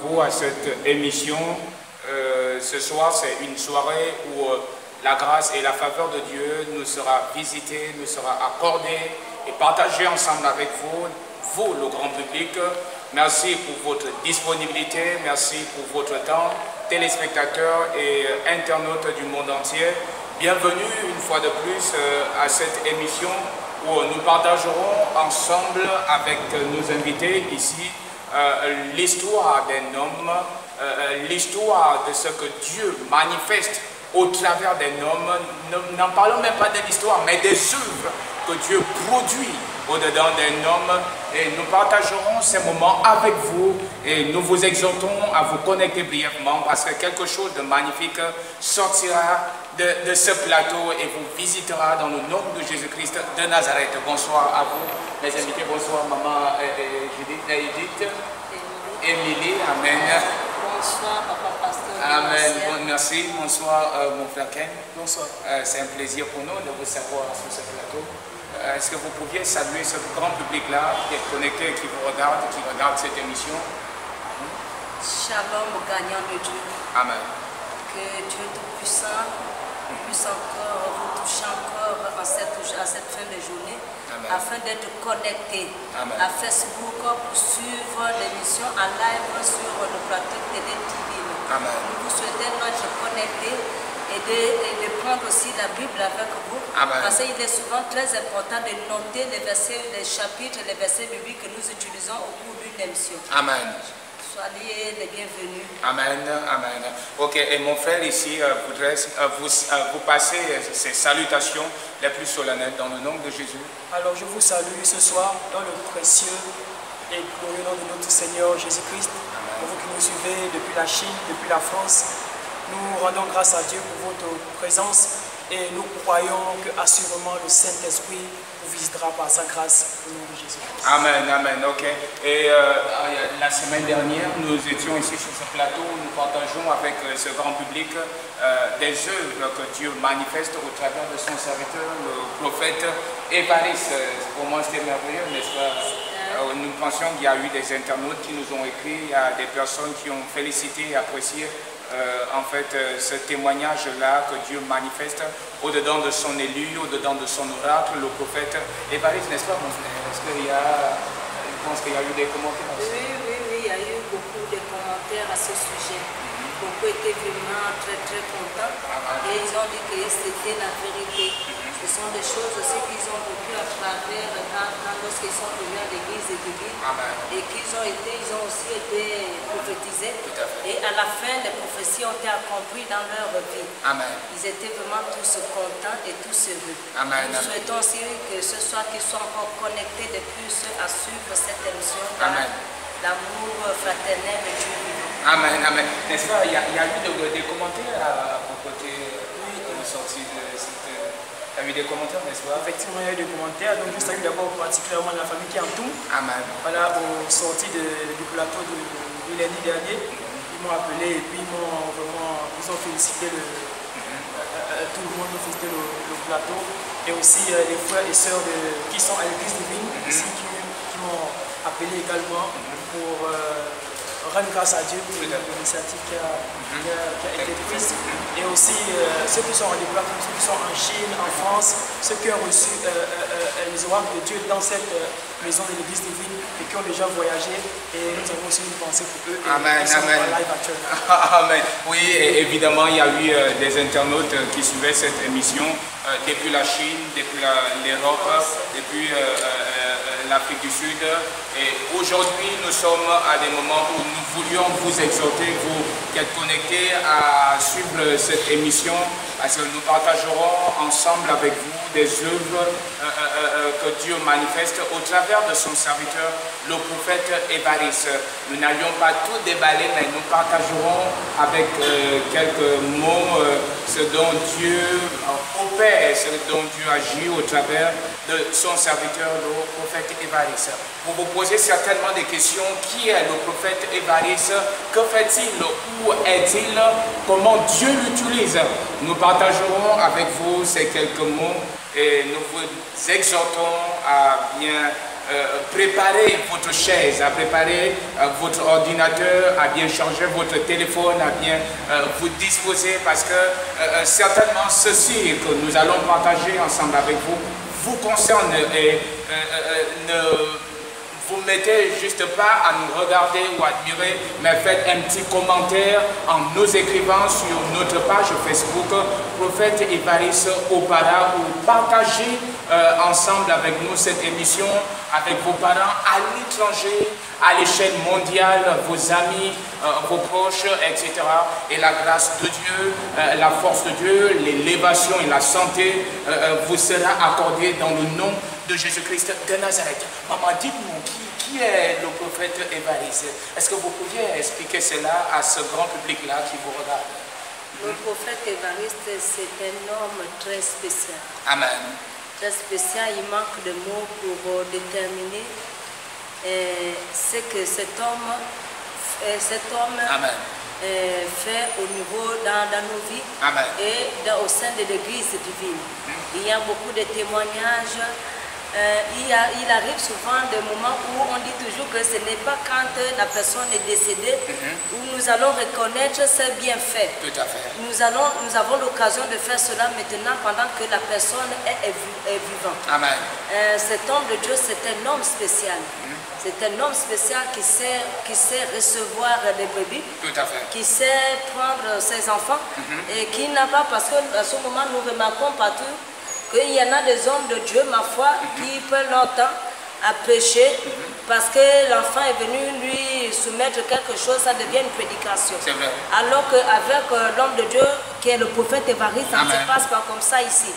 vous à cette émission. Ce soir, c'est une soirée où la grâce et la faveur de Dieu nous sera visitée, nous sera accordée et partagée ensemble avec vous, le grand public. Merci pour votre disponibilité, merci pour votre temps, téléspectateurs et internautes du monde entier. Bienvenue une fois de plus à cette émission où nous partagerons ensemble avec nos invités ici l'histoire d'un homme, l'histoire de ce que Dieu manifeste au travers d'un homme. N'en parlons même pas de l'histoire, mais des œuvres que Dieu produit au-dedans d'un homme. Et nous partagerons ces moments avec vous et nous vous exhortons à vous connecter brièvement parce que quelque chose de magnifique sortira de ce plateau et vous visitera dans le nom de Jésus-Christ de Nazareth. Bonsoir à vous, mes invités. Bonsoir, maman Judith, Émilie. Amen. Bonsoir, papa pasteur. Amen. Bon, merci. Bonsoir, mon frère Ken. Bonsoir. C'est un plaisir pour nous de vous savoir sur ce plateau. Est-ce que vous pouviez saluer ce grand public-là qui est connecté, qui vous regarde, qui regarde cette émission? Shalom au gagnant de Dieu. Amen. Que Dieu Tout-Puissant puisse encore vous toucher encore à cette fin de journée. Amen. Afin d'être connecté à Facebook pour suivre l'émission en live sur le plateau télé TV. Amen. Nous vous souhaitons être connectés et de prendre aussi la Bible avec vous. Amen. Parce qu'il est souvent très important de noter les versets, les chapitres, les versets bibliques que nous utilisons au cours d'une émission. Amen. Soyez les bienvenus. Amen, amen. Ok, et mon frère ici voudrait vous passer ces salutations les plus solennelles dans le nom de Jésus. Alors je vous salue ce soir dans le précieux et glorieux nom de notre Seigneur Jésus-Christ. Pour vous qui nous suivez depuis la Chine, depuis la France, nous rendons grâce à Dieu pour votre présence et nous croyons qu'assurément le Saint-Esprit vous visitera par sa grâce au nom de Jésus. Amen, amen, ok. Et la semaine dernière, nous étions ici sur ce plateau où nous partageons avec ce grand public des œuvres que Dieu manifeste au travers de son serviteur, le prophète Évariste. Pour moi, c'était merveilleux, n'est-ce pas? Nous pensions qu'il y a eu des internautes qui nous ont écrit, il y a des personnes qui ont félicité et apprécié en fait ce témoignage-là que Dieu manifeste au-dedans de son élu, au-dedans de son oracle, le prophète Évariste, n'est-ce pas mon frère? Est-ce qu'il y a, je pense qu'il y a eu des commentaires? Oui, il y a eu beaucoup de commentaires à ce sujet. Beaucoup étaient vraiment très contents et ils ont dit que c'était la vérité. Ce sont des choses aussi qu'ils ont vécues à travers lorsqu'ils sont venus à l'église et qu'ils ont aussi été prophétisés. Et à la fin, les prophéties ont été accomplies dans leur vie. Amen. Ils étaient vraiment tous contents et tous heureux. Amen. Nous souhaitons aussi que ce soir qu'ils soient encore connectés de plus à suivre cette émission. Amen. L'amour fraternel de Dieu. Amen, amen. N'est-ce pas, il y a eu des commentaires à vos côtés sortis de cette... Il y a eu des commentaires, n'est-ce pas? Effectivement, il y a eu des commentaires. Donc, je salue d'abord particulièrement la famille qui entoure. Amen. Voilà, au sorti du plateau de lundi dernier, ils m'ont appelé et puis ils ont félicité tout le monde a félicité le plateau. Et aussi les frères et sœurs qui sont à l'église divine, ici, qui m'ont appelé également pour rendre grâce à Dieu pour l'initiative qui a été prise. Et aussi ceux qui sont en déplacement, ceux qui sont en Chine, en France, ceux qui ont reçu les oracles de Dieu dans cette maison de l'église divine et qui ont déjà voyagé. Et nous avons aussi une pensée pour eux. Amen, amen. Amen. Oui, et évidemment, il y a eu des internautes qui suivaient cette émission depuis la Chine, depuis l'Europe, depuis l'Afrique du Sud. Et aujourd'hui, nous sommes à des moments où nous voulions vous exhorter, vous qui êtes connectés à suivre cette émission, parce que nous partagerons ensemble avec vous des œuvres que Dieu manifeste au travers de son serviteur, le prophète Évariste. Nous n'allions pas tout déballer, mais nous partagerons avec quelques mots ce dont Dieu opère, ce dont Dieu agit au travers de son serviteur, le prophète Évariste. Vous vous posez certainement des questions. Qui est le prophète Évariste? Que fait-il? Où est-il? Comment Dieu l'utilise? Nous partagerons avec vous ces quelques mots et nous vous exhortons à bien préparer votre chaise, à préparer votre ordinateur, à bien charger votre téléphone, à bien vous disposer parce que certainement ceci que nous allons partager ensemble avec vous vous concerne et ne vous mettez juste pas à nous regarder ou admirer, mais faites un petit commentaire en nous écrivant sur notre page Facebook Prophète Évariste Opara ou partagez ensemble avec nous cette émission avec vos parents à l'étranger, à l'échelle mondiale, vos amis, vos proches, etc. Et la grâce de Dieu, la force de Dieu, l'élévation et la santé vous sera accordée dans le nom de Jésus-Christ de Nazareth. Maman, dites-nous qui est le prophète Évariste? Est-ce que vous pouviez expliquer cela à ce grand public-là qui vous regarde? Le prophète Évariste, c'est un homme très spécial. Amen. Très spécial, il manque de mots pour déterminer ce que cet homme Amen. fait au niveau dans nos vies. Amen. Et au sein de l'Église divine. Il y a beaucoup de témoignages. Il arrive souvent des moments où on dit toujours que ce n'est pas quand la personne est décédée où nous allons reconnaître ses bienfaits. Tout à fait. Nous avons l'occasion de faire cela maintenant pendant que la personne est vivante. Amen. Cet homme de Dieu, c'est un homme spécial. C'est un homme spécial qui sait recevoir des brebis, Tout à fait. qui sait prendre ses enfants et qui n'a pas, parce qu'à ce moment nous remarquons partout qu'il y en a des hommes de Dieu, ma foi, qui prennent leur temps à pécher parce que l'enfant est venu lui soumettre quelque chose, ça devient une prédication. C'est vrai. Alors qu'avec l'homme de Dieu, qui est le prophète Évariste, ça ne Amen. se passe pas comme ça ici.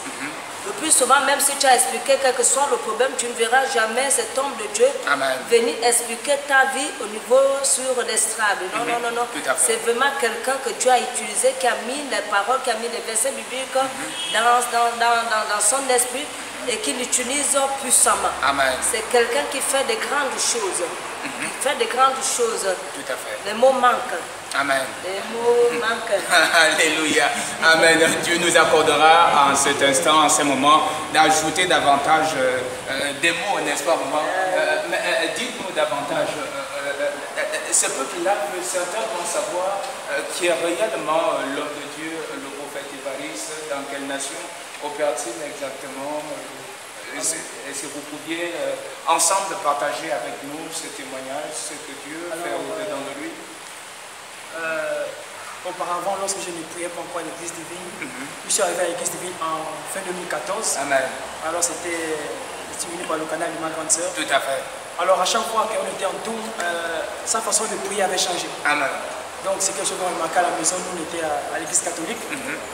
Le plus souvent, même si tu as expliqué quel que soit le problème, tu ne verras jamais cet homme de Dieu Amen. venir expliquer ta vie au niveau sur l'estrade. Non, non, non, non. Tout à fait. C'est vraiment quelqu'un que tu as utilisé, qui a mis les paroles, qui a mis les versets bibliques dans son esprit et qui l'utilise puissamment. Amen. C'est quelqu'un qui fait de grandes choses. Qui fait de grandes choses. Tout à fait. Les mots manquent. Amen. Les mots manquent. Alléluia. Amen. Dieu nous accordera en cet instant, en ce moment, d'ajouter davantage des mots, n'est-ce pas, maman? Mais dites-nous davantage. Ce peuple-là, certains vont savoir qui est réellement l'homme de Dieu, le prophète Évariste, dans quelle nation opère-t-il exactement? Est-ce que vous pouviez ensemble partager avec nous ce témoignage, ce que Dieu fait au-dedans de lui? Auparavant, lorsque je ne priais pas encore à l'église divine, je suis arrivé à l'église divine en fin 2014. Amen. Alors c'était stimulé par le canal de ma grande sœur. Tout à fait. Alors à chaque fois qu'on était en tour, sa façon de prier avait changé. Amen. Donc c'est quelque chose qu'on remarquait à la maison, nous on était à l'église catholique.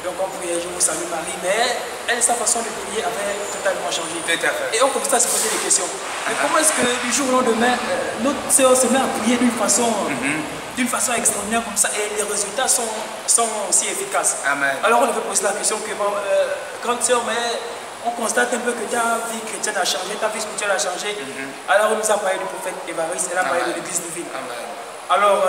Donc on priait, je vous salue Marie, mais elle, sa façon de prier avait totalement changé. Tout à fait. Et on commençait à se poser des questions. Mais comment est-ce que du jour au lendemain, notre sœur se met à prier d'une façon extraordinaire comme ça et les résultats sont aussi efficaces? Amen. Alors on avait posé la question que, grande sœur, mais on constate un peu que ta vie chrétienne a changé, ta vie spirituelle a changé. Alors on nous a parlé du prophète Évariste, elle a parlé de l'église divine. Amen. Alors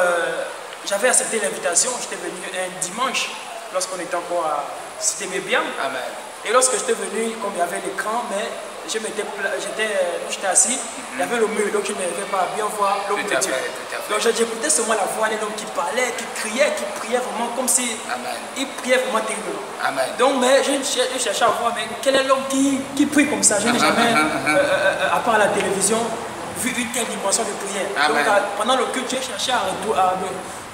j'avais accepté l'invitation, j'étais venu un dimanche lorsqu'on était encore à Cité Mébiam. Amen. Et lorsque j'étais venu, comme il y avait l'écran, mais j'étais assis, il y avait le mur, donc je n'arrivais pas à bien voir l'homme de Dieu. Donc j'écoutais seulement la voix d'un homme qui parlait, qui criait, qui priait vraiment comme si il priait vraiment terriblement. Amen. Donc mais je cherchais à voir, mais quel est l'homme qui prie comme ça? Je n'ai jamais, à part la télévision, vu une telle dimension de prière. Amen. Donc pendant le culte, j'ai cherché à me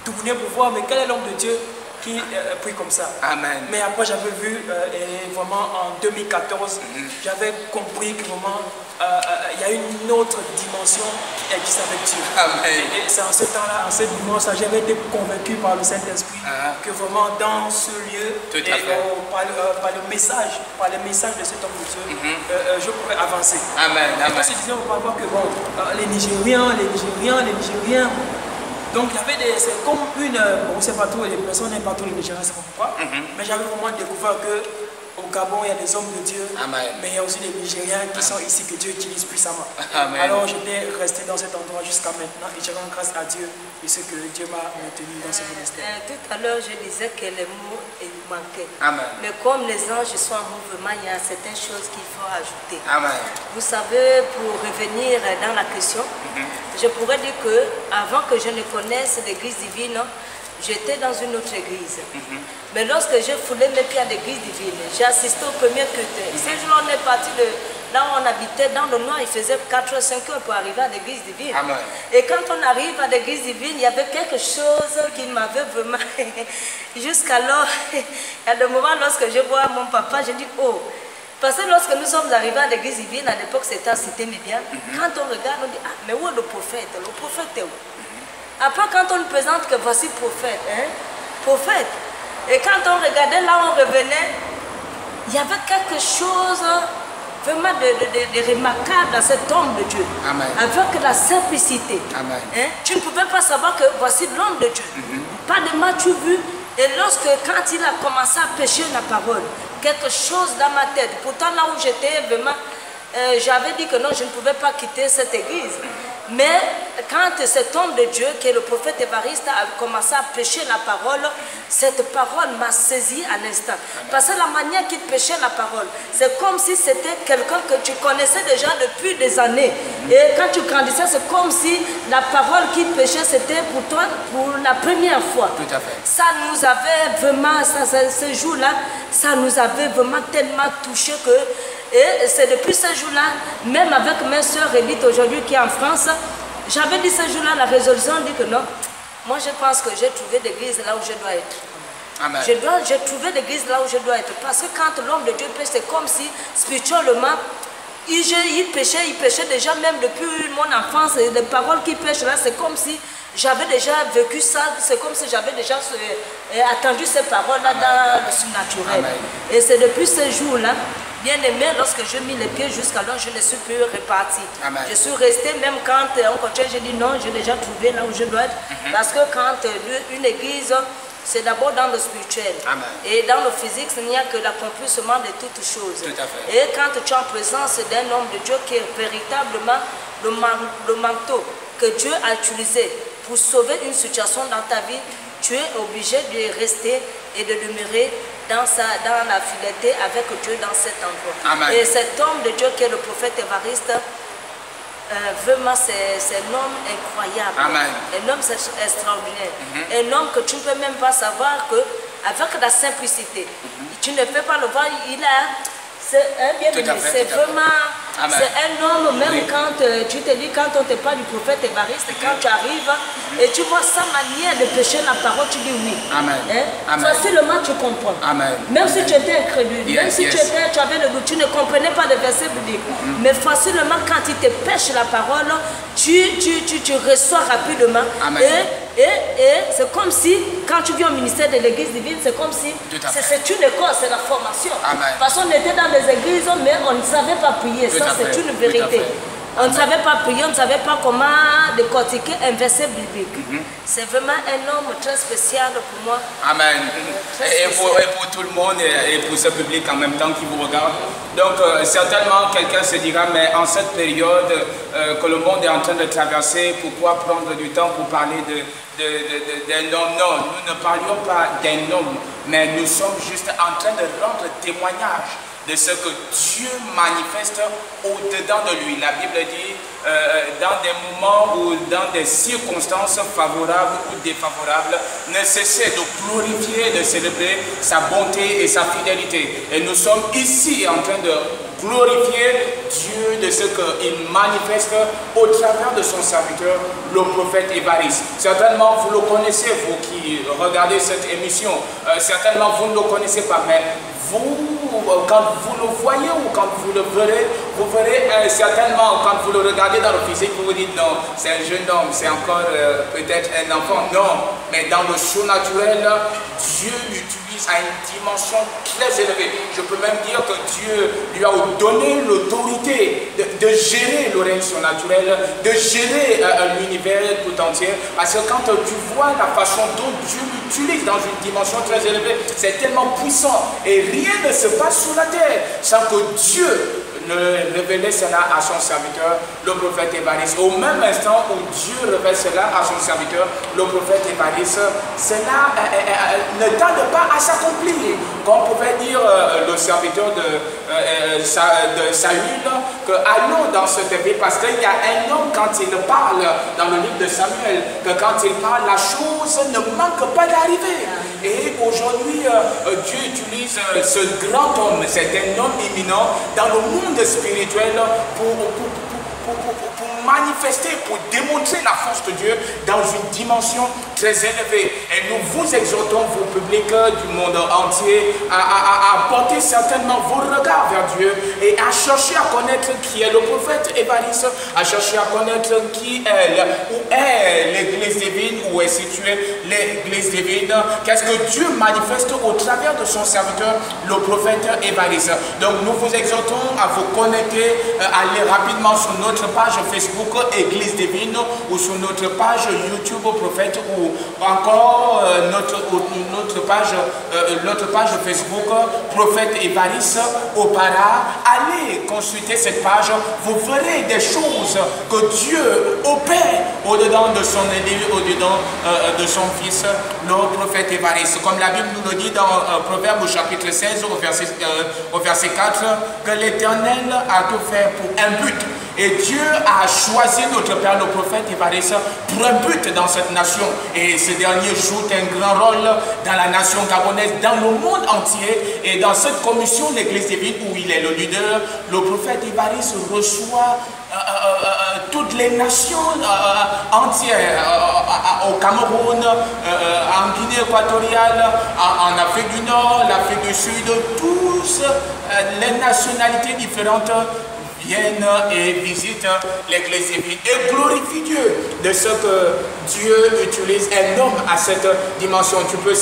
tourner pour voir, mais quel est l'homme de Dieu qui prie comme ça. Amen. Mais après j'avais vu, et vraiment en 2014, j'avais compris que vraiment il y a une autre dimension qui existe avec Dieu. Amen. Et c'est en ce temps-là, en cette dimension, j'avais été convaincu par le Saint-Esprit que vraiment dans ce lieu, par le message de cet homme de Dieu, je pourrais avancer. Amen. Et on se disait auparavant que bon, les Nigériens, donc il y avait c'est comme une, bon, c'est pas tout, les personnes n'aiment pas tous les Nigériens, c'est pas pourquoi, mais j'avais vraiment découvert que au Gabon, il y a des hommes de Dieu, Amen. mais il y a aussi des Nigériens qui sont ici que Dieu utilise puissamment. Amen. Alors j'étais resté dans cet endroit jusqu'à maintenant et je rends grâce à Dieu et ce que Dieu m'a maintenu dans ce ministère. Tout à l'heure, je disais que les mots manquaient. Amen. Mais comme les anges sont en mouvement, il y a certaines choses qu'il faut ajouter. Amen. Vous savez, pour revenir dans la question, je pourrais dire que avant que je ne connaisse l'église divine, j'étais dans une autre église. Mais lorsque j'ai foulé mes pieds à l'église divine, j'ai assisté au premier culte. Ces jours, on est parti de là où on habitait, dans le noir, il faisait 4 ou 5 heures pour arriver à l'église divine. Amen. Et quand on arrive à l'église divine, il y avait quelque chose qui m'avait vraiment... Jusqu'alors, il y a des moments lorsque je vois mon papa, je dis, oh, parce que lorsque nous sommes arrivés à l'église divine, à l'époque c'était à Cité Médiane, quand on regarde, on dit, ah, mais où est le prophète? Le prophète est où? Après, quand on nous présente que voici prophète, hein, prophète, et quand on regardait là, on revenait, il y avait quelque chose vraiment de remarquable dans cet homme de Dieu. Amen. Avec la simplicité. Amen. Hein, tu ne pouvais pas savoir que voici l'homme de Dieu. Pas de match vu. Et lorsque, quand il a commencé à prêcher la parole, quelque chose dans ma tête, pourtant là où j'étais vraiment, j'avais dit que non, je ne pouvais pas quitter cette église. Mais quand cet homme de Dieu, qui est le prophète Évariste, a commencé à prêcher la parole, cette parole m'a saisi à l'instant. Parce que la manière qu'il prêchait la parole, c'est comme si c'était quelqu'un que tu connaissais déjà depuis des années. Et quand tu grandissais, c'est comme si la parole qu'il prêchait, c'était pour toi pour la première fois. Tout à fait. Ça nous avait vraiment, ce jour-là, ça nous avait vraiment tellement touché que... Et c'est depuis ce jour-là, même avec ma soeur Élite aujourd'hui qui est en France, j'avais dit ce jour-là, la résolution dit que non, moi je pense que j'ai trouvé l'église là où je dois être. Amen. J'ai trouvé l'église là où je dois être. Parce que quand l'homme de Dieu pêche, c'est comme si spirituellement, il péchait déjà même depuis mon enfance. Et les paroles qu'il pêche là, c'est comme si j'avais déjà vécu ça, c'est comme si j'avais déjà attendu ces paroles-là dans le surnaturel. Et c'est depuis ce jour-là, bien aimé, lorsque je mis les pieds jusqu'alors, je ne suis plus reparti. Amen. Je suis resté, même quand on continue, j'ai dit non, j'ai déjà trouvé là où je dois être. Parce que quand une église, c'est d'abord dans le spirituel. Amen. Et dans le physique, il n'y a que l'accomplissement de toutes choses. Tout à fait. Et quand tu es en présence d'un homme de Dieu qui est véritablement le manteau que Dieu a utilisé pour sauver une situation dans ta vie, tu es obligé de rester et de demeurer dans la fidélité avec Dieu dans cet endroit. Amen. Et cet homme de Dieu qui est le prophète Évariste, vraiment c'est un homme incroyable. Amen. Un homme extraordinaire. Un homme que tu ne peux même pas savoir que avec la simplicité, tu ne peux pas le voir, c'est vraiment, c'est un homme, même quand tu te dis, quand on te parle du prophète Évariste, quand tu arrives et tu vois sa manière de prêcher la parole, tu dis oui. Amen. Hein? Amen. Facilement tu comprends. Amen. Même si tu étais incrédule, même si Yes. tu avais le doute, tu ne comprenais pas le verset biblique. Mais facilement, quand il te pêche la parole, tu reçois rapidement. Amen. Et c'est comme si, quand tu viens au ministère de l'église divine, c'est comme si c'est une école, c'est la formation. Amen. Parce qu'on était dans les églises, mais on ne savait pas prier. Tout Ça, à fait. c'est une vérité. On ne savait pas prier, on ne savait pas comment décortiquer un verset biblique. C'est vraiment un homme très spécial pour moi. Amen. Et pour tout le monde et pour ce public en même temps qui vous regarde. Donc certainement quelqu'un se dira, mais en cette période que le monde est en train de traverser, pourquoi prendre du temps pour parler d'un homme? Non, nous ne parlions pas d'un homme, mais nous sommes juste en train de rendre témoignage de ce que Dieu manifeste au-dedans de lui. La Bible dit, dans des moments ou dans des circonstances favorables ou défavorables, ne cessez de glorifier, de célébrer sa bonté et sa fidélité. Et nous sommes ici en train de glorifier Dieu de ce qu'il manifeste au travers de son serviteur, le prophète Évariste. Certainement, vous le connaissez, vous qui regardez cette émission. Certainement, vous ne le connaissez pas, mais vous, quand vous le voyez ou quand vous le verrez, vous verrez certainement, quand vous le regardez dans le physique, vous vous dites non, c'est un jeune homme, c'est encore peut-être un enfant. Non, mais dans le surnaturel, Dieu l'utilise à une dimension très élevée. Je peux même dire que Dieu lui a donné l'autorité de gérer le règne surnaturel, de gérer l'univers tout entier. Parce que quand tu vois la façon dont Dieu l'utilise dans une dimension très élevée, c'est tellement puissant. Et rien ne se passe sur la terre sans que Dieu ne révélait cela à son serviteur, le prophète Évariste. Au même instant où Dieu révèle cela à son serviteur, le prophète Évariste, cela ne tarde pas à s'accomplir. Comme pouvait dire le serviteur de Saül, que allons dans cette ville, parce qu'il y a un homme, quand il parle dans le livre de Samuel, que quand il parle, la chose ne manque pas d'arriver. Et aujourd'hui, Dieu utilise ce grand homme, c'est un homme éminent dans le monde spirituel pour manifester, pour démontrer la force de Dieu dans une dimension très élevée. Et nous vous exhortons, vous publics du monde entier, à porter certainement vos regards vers Dieu et à chercher à connaître qui est le prophète Évariste, à chercher à connaître qui est, où est l'église divine, où est située l'église divine, qu'est-ce que Dieu manifeste au travers de son serviteur, le prophète Évariste. Donc nous vous exhortons à vous connecter, aller rapidement sur notre page Facebook Église Divine ou sur notre page YouTube Prophète ou encore notre page Facebook Prophète Évariste Opara. Allez consulter cette page, vous verrez des choses que Dieu opère au-dedans de son élu, au-dedans de son fils, le prophète Évariste. Comme la Bible nous le dit dans Proverbe au chapitre 16 au verset 4, que l'Éternel a tout fait pour un but. Et Dieu a choisi notre Père, le prophète Évariste, pour un but dans cette nation. Et ce dernier joue un grand rôle dans la nation gabonaise, dans le monde entier. Et dans cette commission, l'église divine, où il est le leader, le prophète Évariste reçoit toutes les nations entières, au Cameroun, en Guinée équatoriale, en Afrique du Nord, l'Afrique du Sud, tous les nationalités différentes viennent et visitent l'église divine et glorifient Dieu de ce que Dieu utilise un homme à cette dimension. Tu peux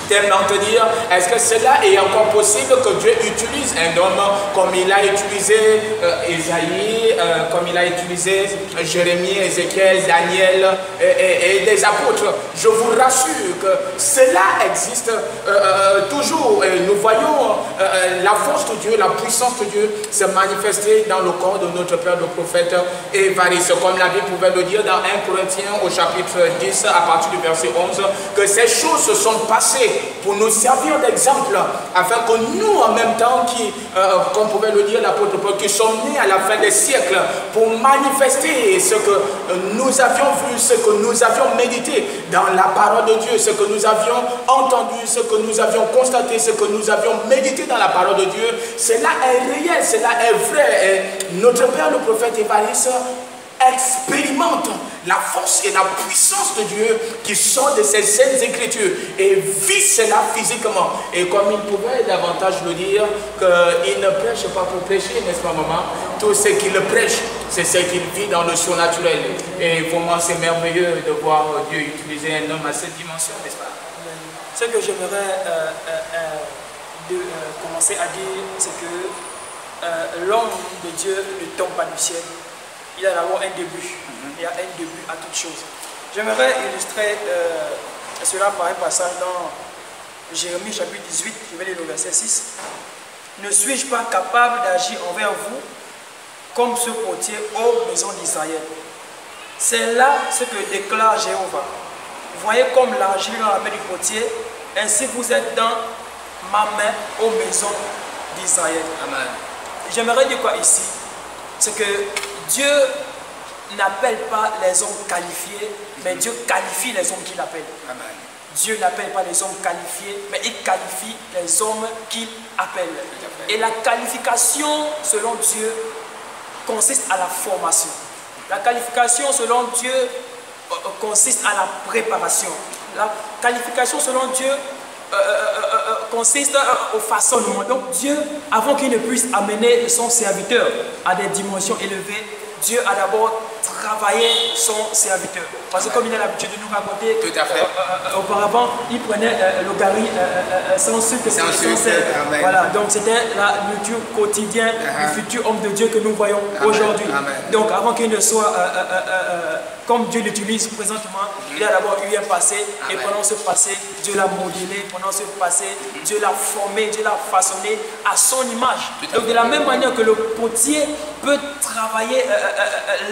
tellement te dire, est-ce que cela est encore possible que Dieu utilise un homme comme il a utilisé Isaïe, comme il a utilisé Jérémie, Ézéchiel, Daniel et des apôtres? Je vous rassure que cela existe toujours. Et nous voyons la force de Dieu, la puissance de Dieu se manifester dans le corps de notre Père, le prophète Évariste. Comme la Bible pouvait le dire dans 1 Corinthiens au chapitre 10 à partir du verset 11, que ces choses se sont passées pour nous servir d'exemple, afin que nous, en même temps, comme pouvait le dire l'apôtre Paul, qui sommes nés à la fin des siècles, pour manifester ce que nous avions vu, ce que nous avions médité dans la parole de Dieu, ce que nous avions entendu, ce que nous avions constaté, ce que nous avions médité dans la parole de Dieu. Cela est réel, cela est vrai. Et notre Père, le prophète Évariste, expérimente la force et la puissance de Dieu qui sort de ces saintes écritures et vit cela physiquement. Et comme il pouvait davantage le dire, qu'il ne prêche pas pour prêcher, n'est-ce pas maman? Tout ce qu'il prêche, c'est ce qu'il vit dans le surnaturel. Et pour moi, c'est merveilleux de voir Dieu utiliser un homme à cette dimension, n'est-ce pas? Ce que j'aimerais commencer à dire, c'est que l'homme de Dieu ne tombe pas du ciel. Il y a d'abord un début. Il y a un début à toute chose. J'aimerais illustrer cela par un passage dans Jérémie chapitre 18, je vais lire le verset 6. Ne suis-je pas capable d'agir envers vous comme ce potier ô maison d'Israël? C'est là ce que déclare Jéhovah. Voyez comme l'argile dans la main du potier, ainsi vous êtes dans ma main ô maison d'Israël. Amen. J'aimerais dire quoi ici? C'est que Dieu n'appelle pas les hommes qualifiés, mais Dieu qualifie les hommes qu'il appelle. Amen. Dieu n'appelle pas les hommes qualifiés, mais il qualifie les hommes qu'il appelle. Et la qualification, selon Dieu, consiste à la formation. La qualification, selon Dieu, consiste à la préparation. La qualification, selon Dieu, consiste au façonnement. Donc Dieu, avant qu'il ne puisse amener son serviteur à des dimensions élevées, Dieu a d'abord travailler son serviteur. Parce que comme il a l'habitude de nous raconter, tout à fait. Auparavant, il prenait le gari sans sucre, sans sel. Voilà, donc c'était la nourriture quotidienne du futur homme de Dieu que nous voyons aujourd'hui. Donc avant qu'il ne soit comme Dieu l'utilise présentement, il a d'abord eu un passé, et pendant ce passé, Dieu l'a modelé, pendant ce passé, Dieu l'a formé, Dieu l'a façonné à son image. Donc de la même manière que le potier peut travailler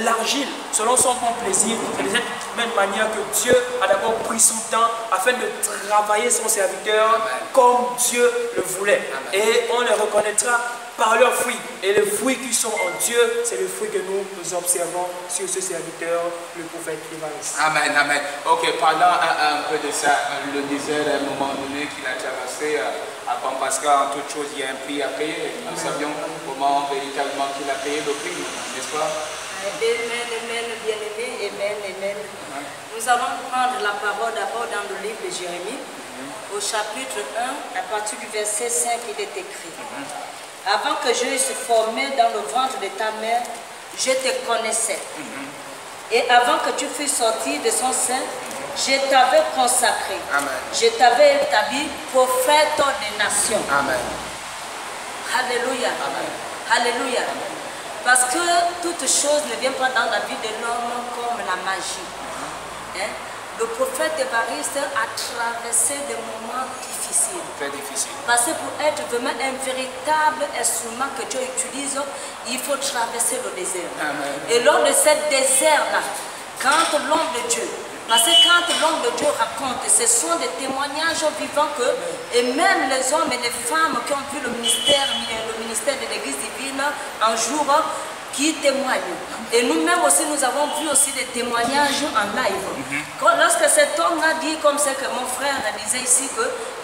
l'argile selon son bon plaisir, c'est de cette même manière que Dieu a d'abord pris son temps afin de travailler son serviteur comme Dieu le voulait. Et on les reconnaîtra par leurs fruits. Et les fruits qui sont en Dieu, c'est le fruit que nous observons sur ce serviteur, le prophète Évariste. Amen, amen. Ok, parlons un peu de ça. Le désert, à un moment donné, qu'il a traversé parce qu'en toute chose, il y a un prix à payer. Nous savions comment véritablement qu'il a payé le prix, n'est-ce pas? Amen, amen, bien-aimé, amen, amen. Nous allons prendre la parole d'abord dans le livre de Jérémie, au chapitre 1, à partir du verset 5, il est écrit. Avant que je eusse formé dans le ventre de ta mère, je te connaissais. Et avant que tu fusses sorti de son sein, je t'avais consacré. Amen. Je t'avais établi prophète des nations. Amen. Alléluia. Amen. Alléluia. Parce que toute chose ne vient pas dans la vie de l'homme comme la magie. Hein? Le prophète Évariste a traversé des moments difficiles. Très difficile. Parce que pour être vraiment un véritable instrument que Dieu utilise, il faut traverser le désert. Amen. Et lors de ce désert-là, quand l'homme de Dieu, parce que quand l'homme de Dieu raconte, ce sont des témoignages vivants que, et même les hommes et les femmes qui ont vu le ministère de l'Église divine un jour, qui témoignent. Et nous-mêmes aussi, nous avons vu aussi des témoignages en live. Lorsque cet homme-là dit, comme c'est que mon frère disait ici,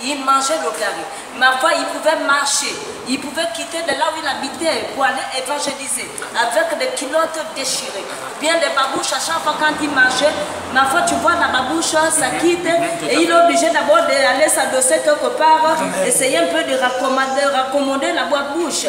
qu'il mangeait le gari. Ma foi, il pouvait marcher, il pouvait quitter de là où il habitait pour aller évangéliser, avec des culottes déchirées. Bien des babouches, à chaque fois quand il marchait, ma foi, tu vois la babouche, ça quitte, et il est obligé d'abord d'aller s'adosser quelque part, essayer un peu de raccommoder la bouche.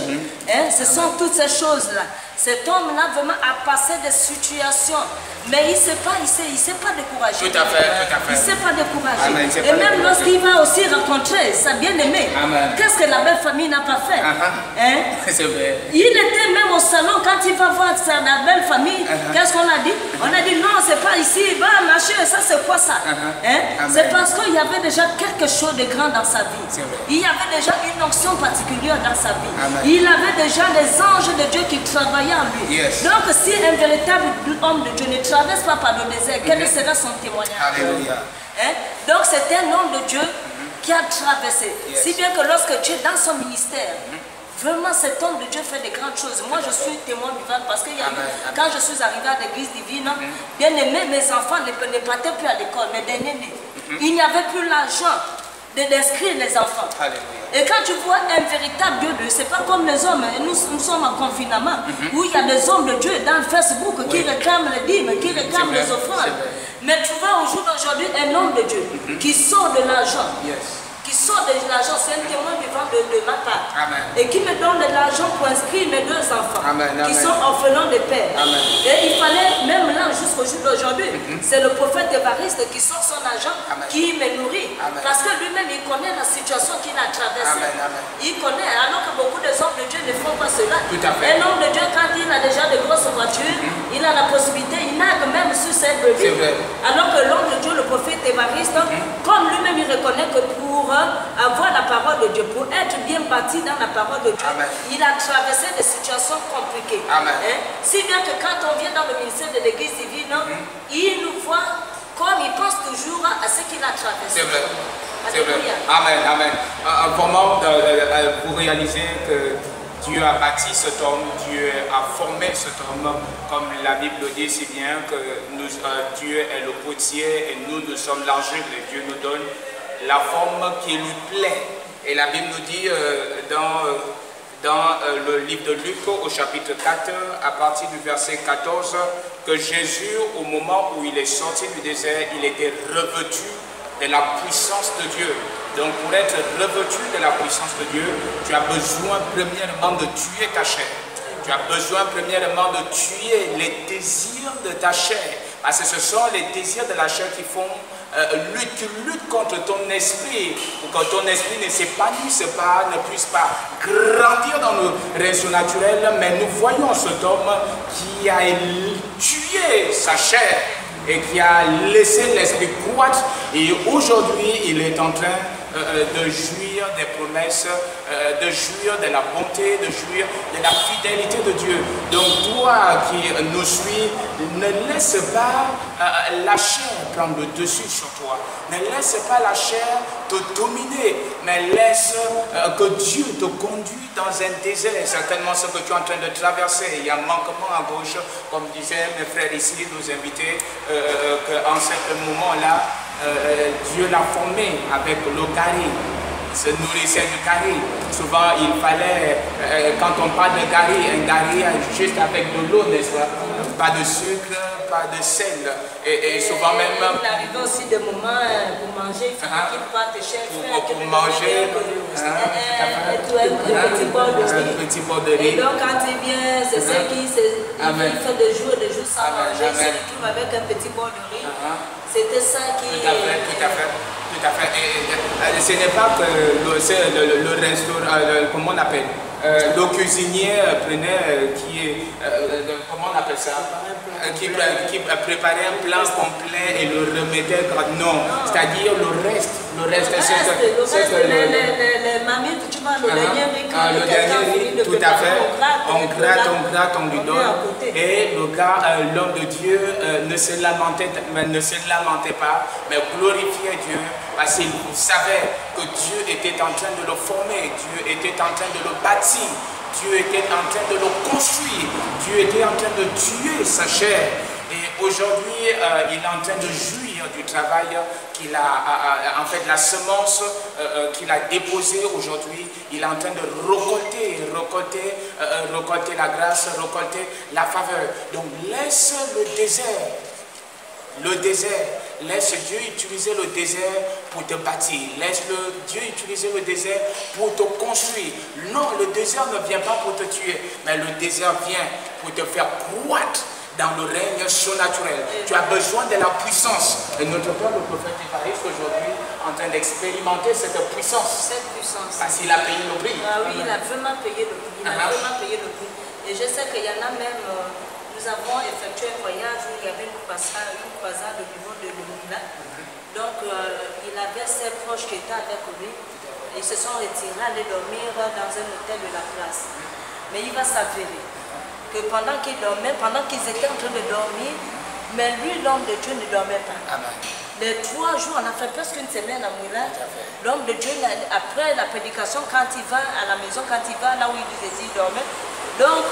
Hein? Ce sont toutes ces choses-là. Cet homme-là vraiment a passé des situations, mais il ne s'est pas découragé. Tout à fait, tout à fait. Il ne s'est pas découragé. Amen, et même lorsqu'il va aussi rencontrer sa bien-aimée, qu'est-ce que la belle famille n'a pas fait? Hein? C'est vrai. Il était même au salon quand il va voir la belle famille. Qu'est-ce qu'on a dit? On a dit non, c'est pas ici, va marcher, ça c'est quoi ça? Hein? C'est parce qu'il y avait déjà quelque chose de grand dans sa vie. Il y avait déjà une onction particulière dans sa vie. Il avait déjà les anges de Dieu qui travaillaient en lui. Yes. Donc si un véritable homme de Dieu ne traverse pas par le désert, quel sera son témoignage? Alléluia. Hein? Donc c'est un homme de Dieu qui a traversé. Si bien que lorsque tu es dans son ministère, vraiment cet homme de Dieu fait de grandes choses. Moi je suis témoin vivant parce que quand je suis arrivé à l'église divine, bien aimé, mes enfants ne partaient plus à l'école, mes derniers-nés. Il n'y avait plus l'argent d'inscrire les enfants. Et quand tu vois un véritable Dieu, c'est pas comme les hommes, nous sommes en confinement, où il y a des hommes de Dieu dans Facebook qui réclament les dîmes, qui réclament les offrandes. Mais tu vois au jour d'aujourd'hui un homme de Dieu qui sort de l'argent. Qui sort de l'argent, c'est un témoin vivant de ma part. Et qui me donne de l'argent pour inscrire mes deux enfants qui sont orphelins de père. Et il fallait, même là, jusqu'au jour d'aujourd'hui, c'est le prophète Évariste qui sort son argent, qui me nourrit. Parce que lui-même, il connaît la situation qu'il a traversée. Il connaît, alors que beaucoup des hommes de Dieu ne font pas cela. Un homme de Dieu, quand il a déjà de grosses voitures, il a la possibilité, il nague même sur cette brebis. Alors que l'homme de Dieu, le prophète Évariste, comme lui-même, il reconnaît que pour avoir la parole de Dieu, pour être bien bâti dans la parole de Dieu, il a traversé des situations compliquées. Si bien que quand on vient dans le ministère de l'Église divine, il nous voit comme il pense toujours à ce qu'il a traversé. C'est vrai. C'est vrai. Amen, amen. Vraiment, vous réalisez que Dieu a bâti cet homme, Dieu a formé cet homme, comme la Bible dit si bien que Dieu est le potier et nous sommes l'argile et Dieu nous donne la forme qui lui plaît. Et la Bible nous dit dans le livre de Luc au chapitre 4 à partir du verset 14 que Jésus, au moment où il est sorti du désert, il était revêtu de la puissance de Dieu. Donc pour être revêtu de la puissance de Dieu, tu as besoin premièrement de tuer ta chair. Tu as besoin premièrement de tuer les désirs de ta chair. Parce que ce sont les désirs de la chair qui font tu luttes contre ton esprit pour que ton esprit ne s'épanouisse pas, ne puisse pas grandir dans le réseau naturel. Mais nous voyons cet homme qui a tué sa chair et qui a laissé l'esprit croître. Et aujourd'hui, il est en train de jouir des promesses, de jouir de la bonté, de jouir de la fidélité de Dieu. Donc toi qui nous suis, ne laisse pas la chair prendre le dessus sur toi. Ne laisse pas la chair te dominer, mais laisse que Dieu te conduise dans un désert. Certainement ce que tu es en train de traverser, il y a un manquement à gauche, comme disaient mes frères ici, nos invités, qu'en ce moment-là, Dieu l'a formé avec le gari. Se nourrissait du gari. Souvent, il fallait, quand on parle de gari, un gari juste avec de l'eau, n'est-ce pas? Pas de sucre, pas de sel. Et souvent même... Il arrive aussi des moments pour manger, il faut qu'il parte chez pour manger, un petit bol de riz. Et donc quand il vient, c'est ce qui fait des jours sans manger, il se retrouve avec un petit bol de riz. C'était ça qui... Tout à fait. Et ce n'est pas que le restaurant, comment on appelle, le cuisinier prenait, comment on appelle ça, qui préparait un plat complet et le remettait, non, c'est-à-dire le reste, les mamies, tu vois, le dernier riz, tout à fait, on gratte, on lui donne, et l'homme de Dieu ne se lamentait pas, mais glorifiait Dieu, parce qu'il savait que Dieu était en train de le former, Dieu était en train de le bâtir, Dieu était en train de le construire, Dieu était en train de tuer sa chair. Et aujourd'hui, il est en train de jouir du travail qu'il a, en fait, la semence qu'il a déposée aujourd'hui. Il est en train de récolter la grâce, récolter la faveur. Donc laisse le désert, laisse Dieu utiliser le désert pour te bâtir. Laisse Dieu utiliser le désert pour te construire. Non, le désert ne vient pas pour te tuer, mais le désert vient pour te faire croître dans le règne surnaturel. Tu as besoin de la puissance. Et notre Père, le prophète Évariste, aujourd'hui, en train d'expérimenter cette puissance. Parce qu'il a payé le prix. Ah oui, il a vraiment payé le prix. Et je sais qu'il y en a même... nous avons effectué un voyage où il y avait une croisade au niveau de l'Umina. Donc, il avait ses proches qui étaient avec lui. Ils se sont retirés, aller dormir dans un hôtel de la place. Mais il va s'avérer que pendant qu'ils dormaient, pendant qu'ils étaient en train de dormir, mais lui, l'homme de Dieu, ne dormait pas. Amen. Les 3 jours, on a fait presque une semaine à Moulin. L'homme de Dieu, après la prédication, quand il va à la maison, quand il va là où il disait il dormait, donc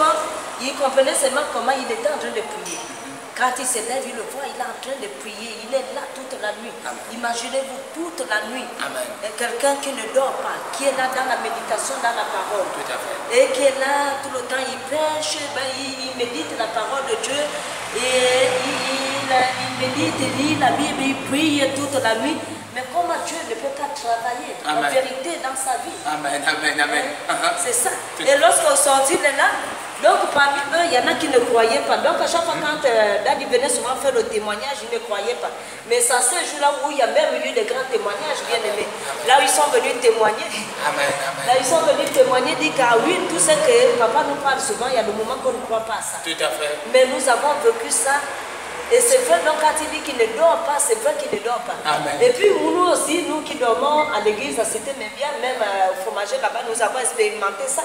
il comprenait seulement comment il était en train de prier. Quand il se lève, il le voit, il est en train de prier, il est là toute la nuit. Imaginez-vous toute la nuit. Quelqu'un qui ne dort pas, qui est là dans la méditation, dans la parole. Et qui est là tout le temps, il prêche, il médite la parole de Dieu. Et il médite, il lit la Bible, il prie toute la nuit. Mais comment Dieu ne peut pas travailler en vérité dans sa vie? Amen. C'est ça. Et lorsqu'on sortit de là, donc parmi eux, il y en a qui ne croyaient pas. Donc à chaque fois quand Daddy venait souvent faire le témoignage, ils ne croyaient pas. Mais c'est ce jour-là où il y a même eu des grands témoignages, bien aimés. Là où ils sont venus témoigner. Là ils sont venus témoigner, dire que oui, tout ce que papa nous parle souvent, il y a le moment qu'on ne croit pas à ça. Tout à fait. Mais nous avons vécu ça. Et c'est vrai, donc quand il dit qu'il ne dort pas, c'est vrai qu'il ne dort pas. Amen. Et puis nous aussi, nous qui dormons à l'église, c'était bien, même au fromager là-bas, nous avons expérimenté ça.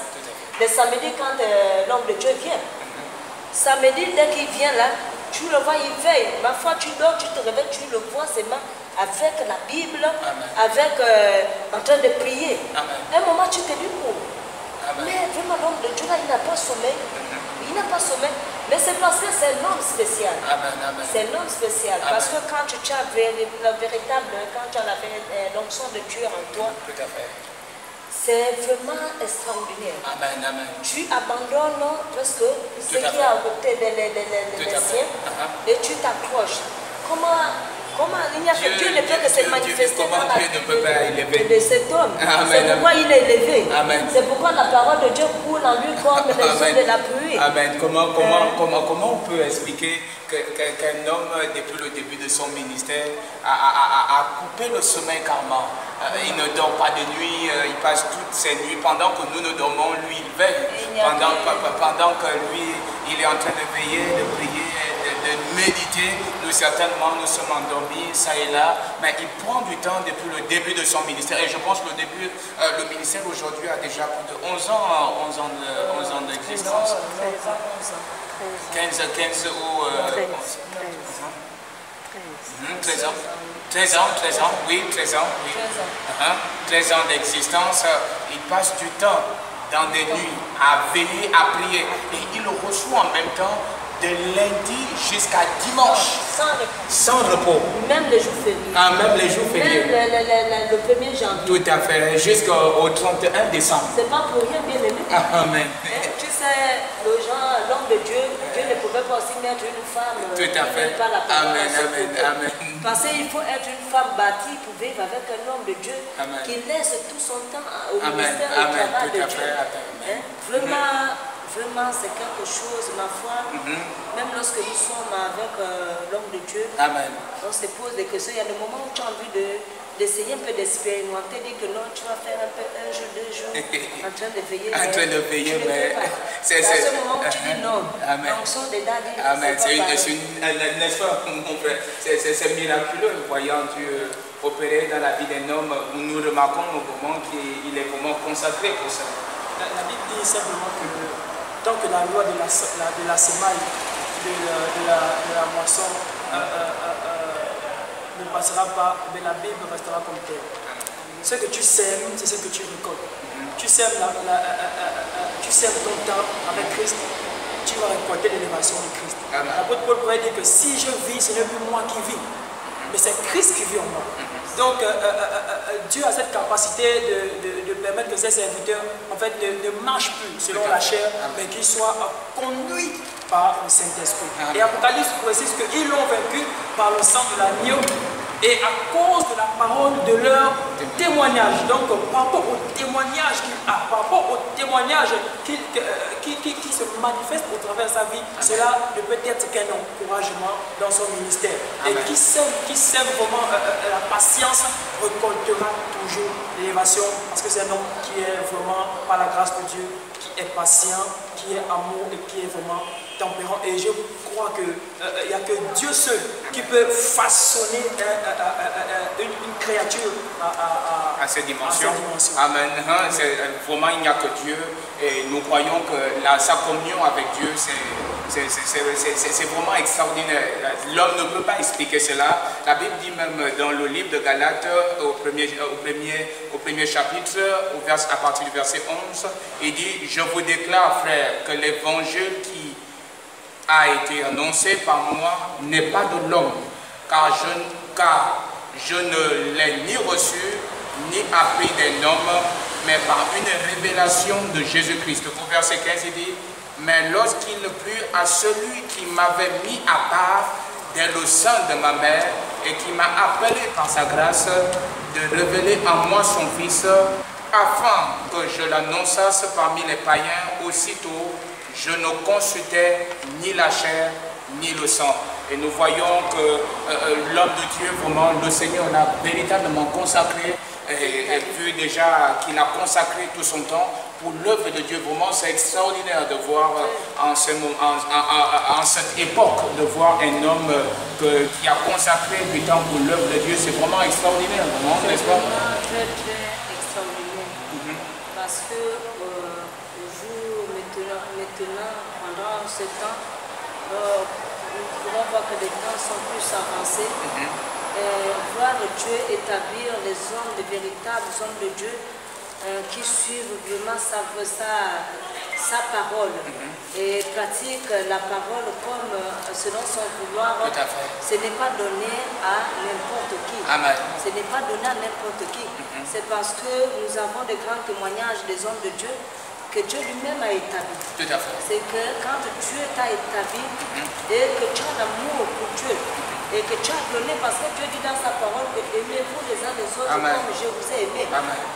Le samedi, quand l'homme de Dieu vient, samedi, dès qu'il vient là, tu le vois, il veille. Ma foi, tu dors, tu te réveilles, tu le vois seulement avec la Bible, avec, en train de prier. À un moment, tu te dis, oh, mais vraiment l'homme de Dieu là, il n'a pas sommeil. Il n'a pas sommeil. Mais c'est parce que c'est un homme spécial. C'est un homme spécial. Parce que quand tu as le véritable, quand tu as l'onction de Dieu en toi, c'est vraiment extraordinaire. Tu abandonnes presque ce qui est à côté des siens et tu t'approches. Comment Comment il n'y a que Dieu ne peut que se manifester dans la vie de cet homme. C'est pourquoi il est élevé. C'est pourquoi la parole de Dieu coule en lui comme les eaux de la pluie. Amen. Comment on peut expliquer qu'un homme, depuis le début de son ministère, a coupé le sommeil carrément? Il ne dort pas de nuit, il passe toutes ses nuits. Pendant que nous dormons, lui, il veille. Pendant que lui, il est en train de veiller, de prier, de méditer, nous certainement nous sommes endormis, ça et là, mais il prend du temps depuis le début de son ministère. Et je pense que le ministère aujourd'hui a déjà plus de 11 ans d'existence. 15 ou 13 ans, oui, 13 ans. Oui. 13 ans d'existence, il passe du temps dans des nuits à veiller, à prier. Et il reçoit en même temps de lundi jusqu'à dimanche. Sans repos. Même les jours fériés. Même les jours fériés. Même le 1er janvier. Tout à fait, jusqu'au 31 décembre. C'est pas pour rien, bien aimé. Amen. Tu sais, l'homme de Dieu, Dieu ne pouvait pas aussi mettre une femme. Tout à fait. Pas la Amen. Parce qu'il faut être une femme bâtie pour vivre avec un homme de Dieu qui laisse tout son temps au ministère et au travail de Dieu. Vraiment, c'est quelque chose, ma foi. Même lorsque nous sommes avec l'homme de Dieu, on se pose des questions. Il y a des moments où tu as envie d'essayer un peu d'expérimenter, dire que non, tu vas faire un peu un jour, 2 jours, en train de veiller. Mais c'est à ce moment où tu dis non. Donc, son des dates, n'est-ce pas, mon frère? C'est miraculeux, voyant Dieu opérer dans la vie d'un homme. Nous remarquons au moment qu'il est vraiment consacré pour ça. La Bible dit simplement que tant que la loi de la semaille, de la moisson ne passera pas, mais la Bible restera comme telle. Ce que tu sèmes, c'est ce que tu récoltes. Tu sèmes ton temps avec Christ, tu vas récolter l'élévation de Christ. L'apôtre Paul pourrait dire que si je vis, ce n'est plus moi qui vis, mais c'est Christ qui vit en moi. Donc Dieu a cette capacité de permettre que ses serviteurs en fait, ne marchent plus selon la chair, mais qu'ils soient conduits par le Saint-Esprit. Et Apocalypse précise qu'ils l'ont vaincu par le sang de l'agneau et à cause de la parole de leur témoignage. Donc par rapport au témoignage qu'il a, par rapport au témoignage qui se manifeste au travers de sa vie, cela ne peut être qu'un encouragement dans son ministère. Et qui sème vraiment la patience récoltera toujours l'élévation, parce que c'est un homme qui est vraiment, par la grâce de Dieu, qui est patient, qui est amour et qui est vraiment tempérant. Et je crois qu'il n'y a que Dieu seul qui peut façonner une créature à cette dimension. Amen. Vraiment, il n'y a que Dieu. Et nous croyons que sa communion avec Dieu, c'est vraiment extraordinaire. L'homme ne peut pas expliquer cela. La Bible dit même dans le livre de Galates, au premier chapitre, à partir du verset 11, il dit: je vous déclare, frères, que l'évangile qui a été annoncé par moi n'est pas de l'homme, car je ne l'ai ni reçu ni appris d'un homme, mais par une révélation de Jésus-Christ. Au verset 15, il dit: mais lorsqu'il plut à celui qui m'avait mis à part dès le sein de ma mère et qui m'a appelé par sa grâce de révéler en moi son Fils, afin que je l'annonçasse parmi les païens, aussitôt je ne consultais ni la chair ni le sang. Et nous voyons que l'homme de Dieu, vraiment, le Seigneur l'a véritablement consacré, et vu déjà qu'il a consacré tout son temps pour l'œuvre de Dieu. Vraiment, c'est extraordinaire de voir en cette époque, de voir un homme qui a consacré du temps pour l'œuvre de Dieu. C'est vraiment extraordinaire, vraiment, n'est-ce pas? Très, très extraordinaire. Parce que maintenant, pendant ce temps, nous pouvons voir que les temps sont plus avancés. Voir Dieu établir les hommes, les véritables hommes de Dieu qui suivent vraiment sa parole et pratiquent la parole comme selon son vouloir. Ce n'est pas donné à n'importe qui. Ce n'est pas donné à n'importe qui. C'est parce que nous avons des grands témoignages des hommes de Dieu que Dieu lui-même a établi. Tout à fait. C'est que quand Dieu t'a établi et que tu as l'amour pour Dieu, et que tu as donné, parce que Dieu dit dans sa parole que aimez-vous les uns les autres comme je vous ai aimé.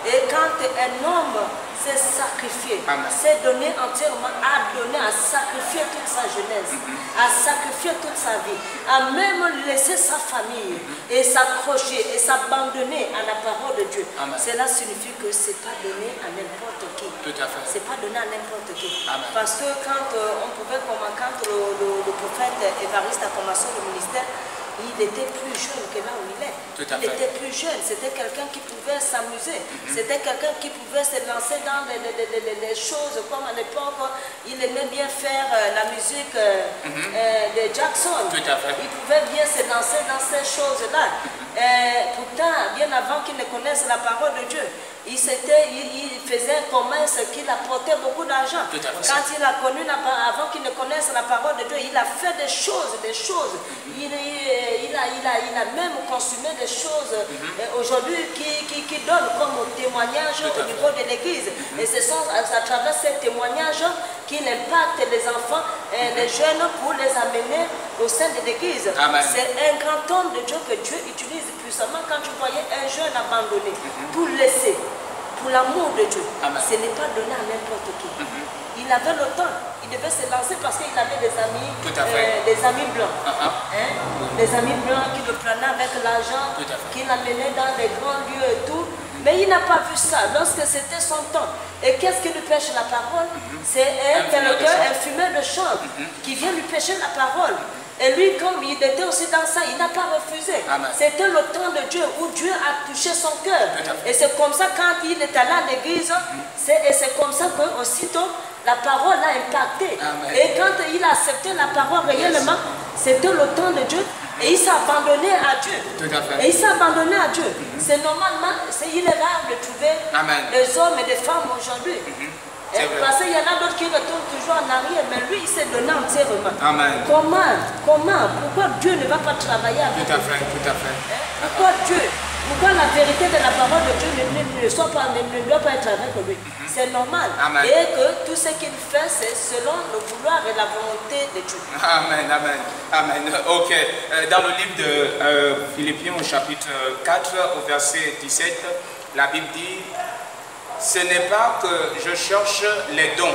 Et quand un homme s'est sacrifié, s'est donné entièrement, a donné, à sacrifier toute sa jeunesse, à sacrifier toute sa vie, à même laisser sa famille et s'accrocher et s'abandonner à la parole de Dieu. Cela signifie que ce n'est pas donné à n'importe qui. Ce n'est pas donné à n'importe qui. Parce que quand on pouvait, quand le prophète Évariste a commencé le ministère, il était plus jeune que là où il est. Il était plus jeune. C'était quelqu'un qui pouvait s'amuser. C'était quelqu'un qui pouvait se lancer dans des choses comme à l'époque. Il aimait bien faire la musique de Jackson. Il pouvait bien se lancer dans ces choses-là. Pourtant, bien avant qu'il ne connaisse la parole de Dieu, il faisait un commerce qui apportait beaucoup d'argent. Quand il a connu, avant qu'il ne connaisse la parole de Dieu, il a fait des choses. Il a même consumé des choses aujourd'hui qui donnent comme témoignage au niveau de l'Église. Et ce sont à travers ces témoignages qu'il impacte les enfants et les jeunes pour les amener au sein de l'Église. C'est un grand homme de Dieu que Dieu utilise puissamment. Quand tu voyais un jeune abandonné, tout laisser pour l'amour de Dieu, ce n'est pas donné à n'importe qui. Il avait le temps, il devait se lancer parce qu'il avait des amis blancs. Des amis blancs qui le prenaient avec l'argent, qui l'amenaient dans les grands lieux et tout. Mais il n'a pas vu ça lorsque c'était son temps. Et qu'est-ce qui lui pêche la parole? C'est un fumeur de chambre qui vient lui pêcher la parole. Et lui, comme il était aussi dans ça, il n'a pas refusé. C'était le temps de Dieu où Dieu a touché son cœur. Et c'est comme ça, quand il est allé à l'église, c'est comme ça qu'aussitôt, la parole l'a impacté. Et quand il a accepté la parole réellement, c'était le temps de Dieu. Et il s'est abandonné à Dieu. Et il s'est abandonné à Dieu. C'est normalement, il est rare de trouver des hommes et des femmes aujourd'hui. Parce qu'il y en a d'autres qui retournent toujours en arrière, mais lui, il s'est donné entièrement. Comment? Pourquoi Dieu ne va pas travailler avec lui? Pourquoi Dieu? Pourquoi la vérité de la parole de Dieu ne doit pas être avec lui? C'est normal. Et que tout ce qu'il fait, c'est selon le vouloir et la volonté de Dieu. Amen. Ok. Dans le livre de Philippiens, au chapitre 4, au verset 17, la Bible dit: ce n'est pas que je cherche les dons,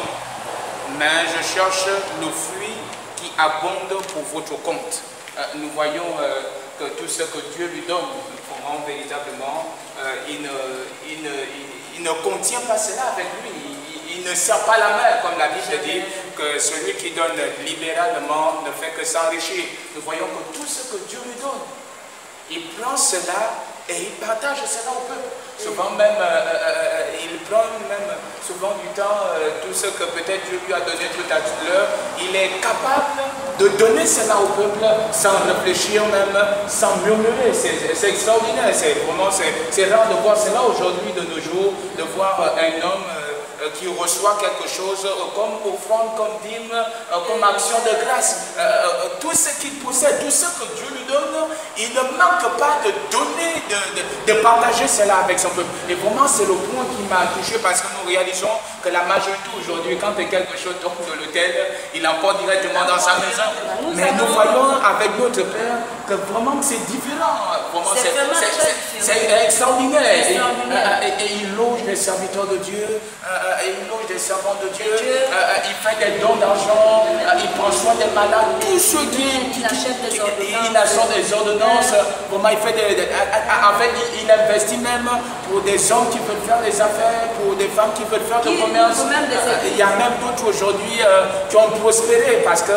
mais je cherche le fruit qui abonde pour votre compte. Nous voyons que tout ce que Dieu lui donne, vraiment véritablement, il ne contient pas cela avec lui. Il ne serre pas la main, comme la Bible dit, que celui qui donne libéralement ne fait que s'enrichir. Nous voyons que tout ce que Dieu lui donne, il prend cela et il partage cela au peuple. Souvent même, il prend même souvent du temps, tout ce que peut-être Dieu lui a donné tout à l'heure, il est capable de donner cela au peuple sans réfléchir même, sans murmurer. C'est extraordinaire, c'est rare de voir cela aujourd'hui de nos jours, de voir un homme qui reçoit quelque chose comme offrande, comme dîme, comme action de grâce. Tout ce qu'il possède, tout ce que Dieu lui donne, il ne manque pas de donner, de partager cela avec son peuple. Et vraiment, c'est le point qui m'a touché parce que nous réalisons que la majorité aujourd'hui, quand quelque chose tombe de l'autel, il emporte directement dans sa maison. Mais nous voyons avec notre Père que vraiment c'est différent. C'est extraordinaire. Et il loge les serviteurs de Dieu. Il loge des servants de Dieu, il fait des dons d'argent, il prend soin des malades, tout ce il achète des ordonnances, vraiment il fait en fait il investit même pour des hommes qui veulent faire des affaires, pour des femmes qui veulent faire du commerce. Il y a même d'autres aujourd'hui qui ont prospéré parce que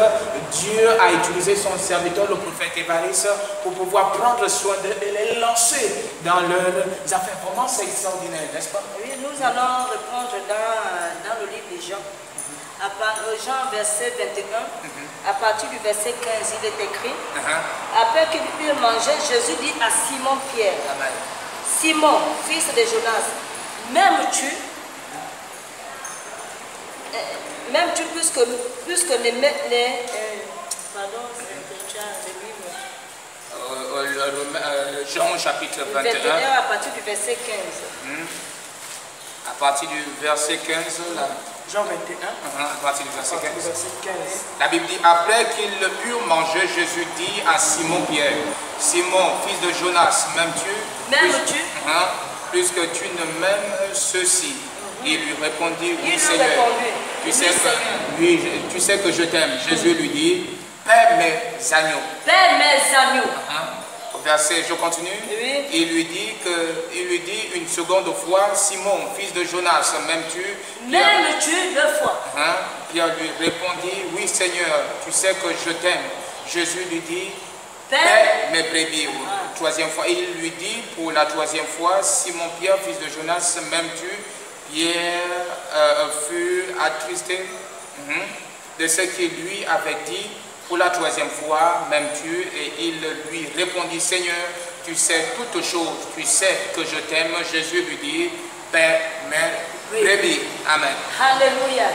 Dieu a utilisé son serviteur, le prophète Évariste, pour pouvoir prendre soin d'eux et les lancer dans leurs affaires. Vraiment, c'est extraordinaire, n'est-ce pas? Oui, nous allons répondre dans le livre de Jean. Jean, verset 21, à partir du verset 15, il est écrit: après qu'il eut mangé, Jésus dit à Simon-Pierre: Simon, fils de Jonas, m'aimes-tu? M'aimes-tu plus que les pardon, c'est Jean chapitre 21. À partir du verset 15. À partir du verset 15, là. Jean 21. À partir du verset 15. Verset 15. La Bible dit, après qu'ils eurent mangé, Jésus dit à Simon-Pierre, Simon, fils de Jonas, m'aimes-tu? M'aimes-tu? Puisque tu ne m'aimes ceci. Il lui répondit, oui Il lui Seigneur. répondit, Tu sais que je t'aime. Jésus lui dit, paie mes agneaux. Paie mes agneaux. Verset, je continue. Oui. Il lui dit une seconde fois, Simon, fils de Jonas, m'aimes-tu? M'aimes-tu 2 fois? Pierre lui répondit, oui Seigneur, tu sais que je t'aime. Jésus lui dit, paie mes brebis. Troisième fois, il lui dit pour la troisième fois, Simon Pierre, fils de Jonas, m'aimes-tu? Pierre fut attristé de ce qu'il lui avait dit. Pour la troisième fois, m'aimes-tu? Et il lui répondit, Seigneur, tu sais toutes choses, tu sais que je t'aime. Jésus lui dit, paie mes brebis. Amen. Alléluia.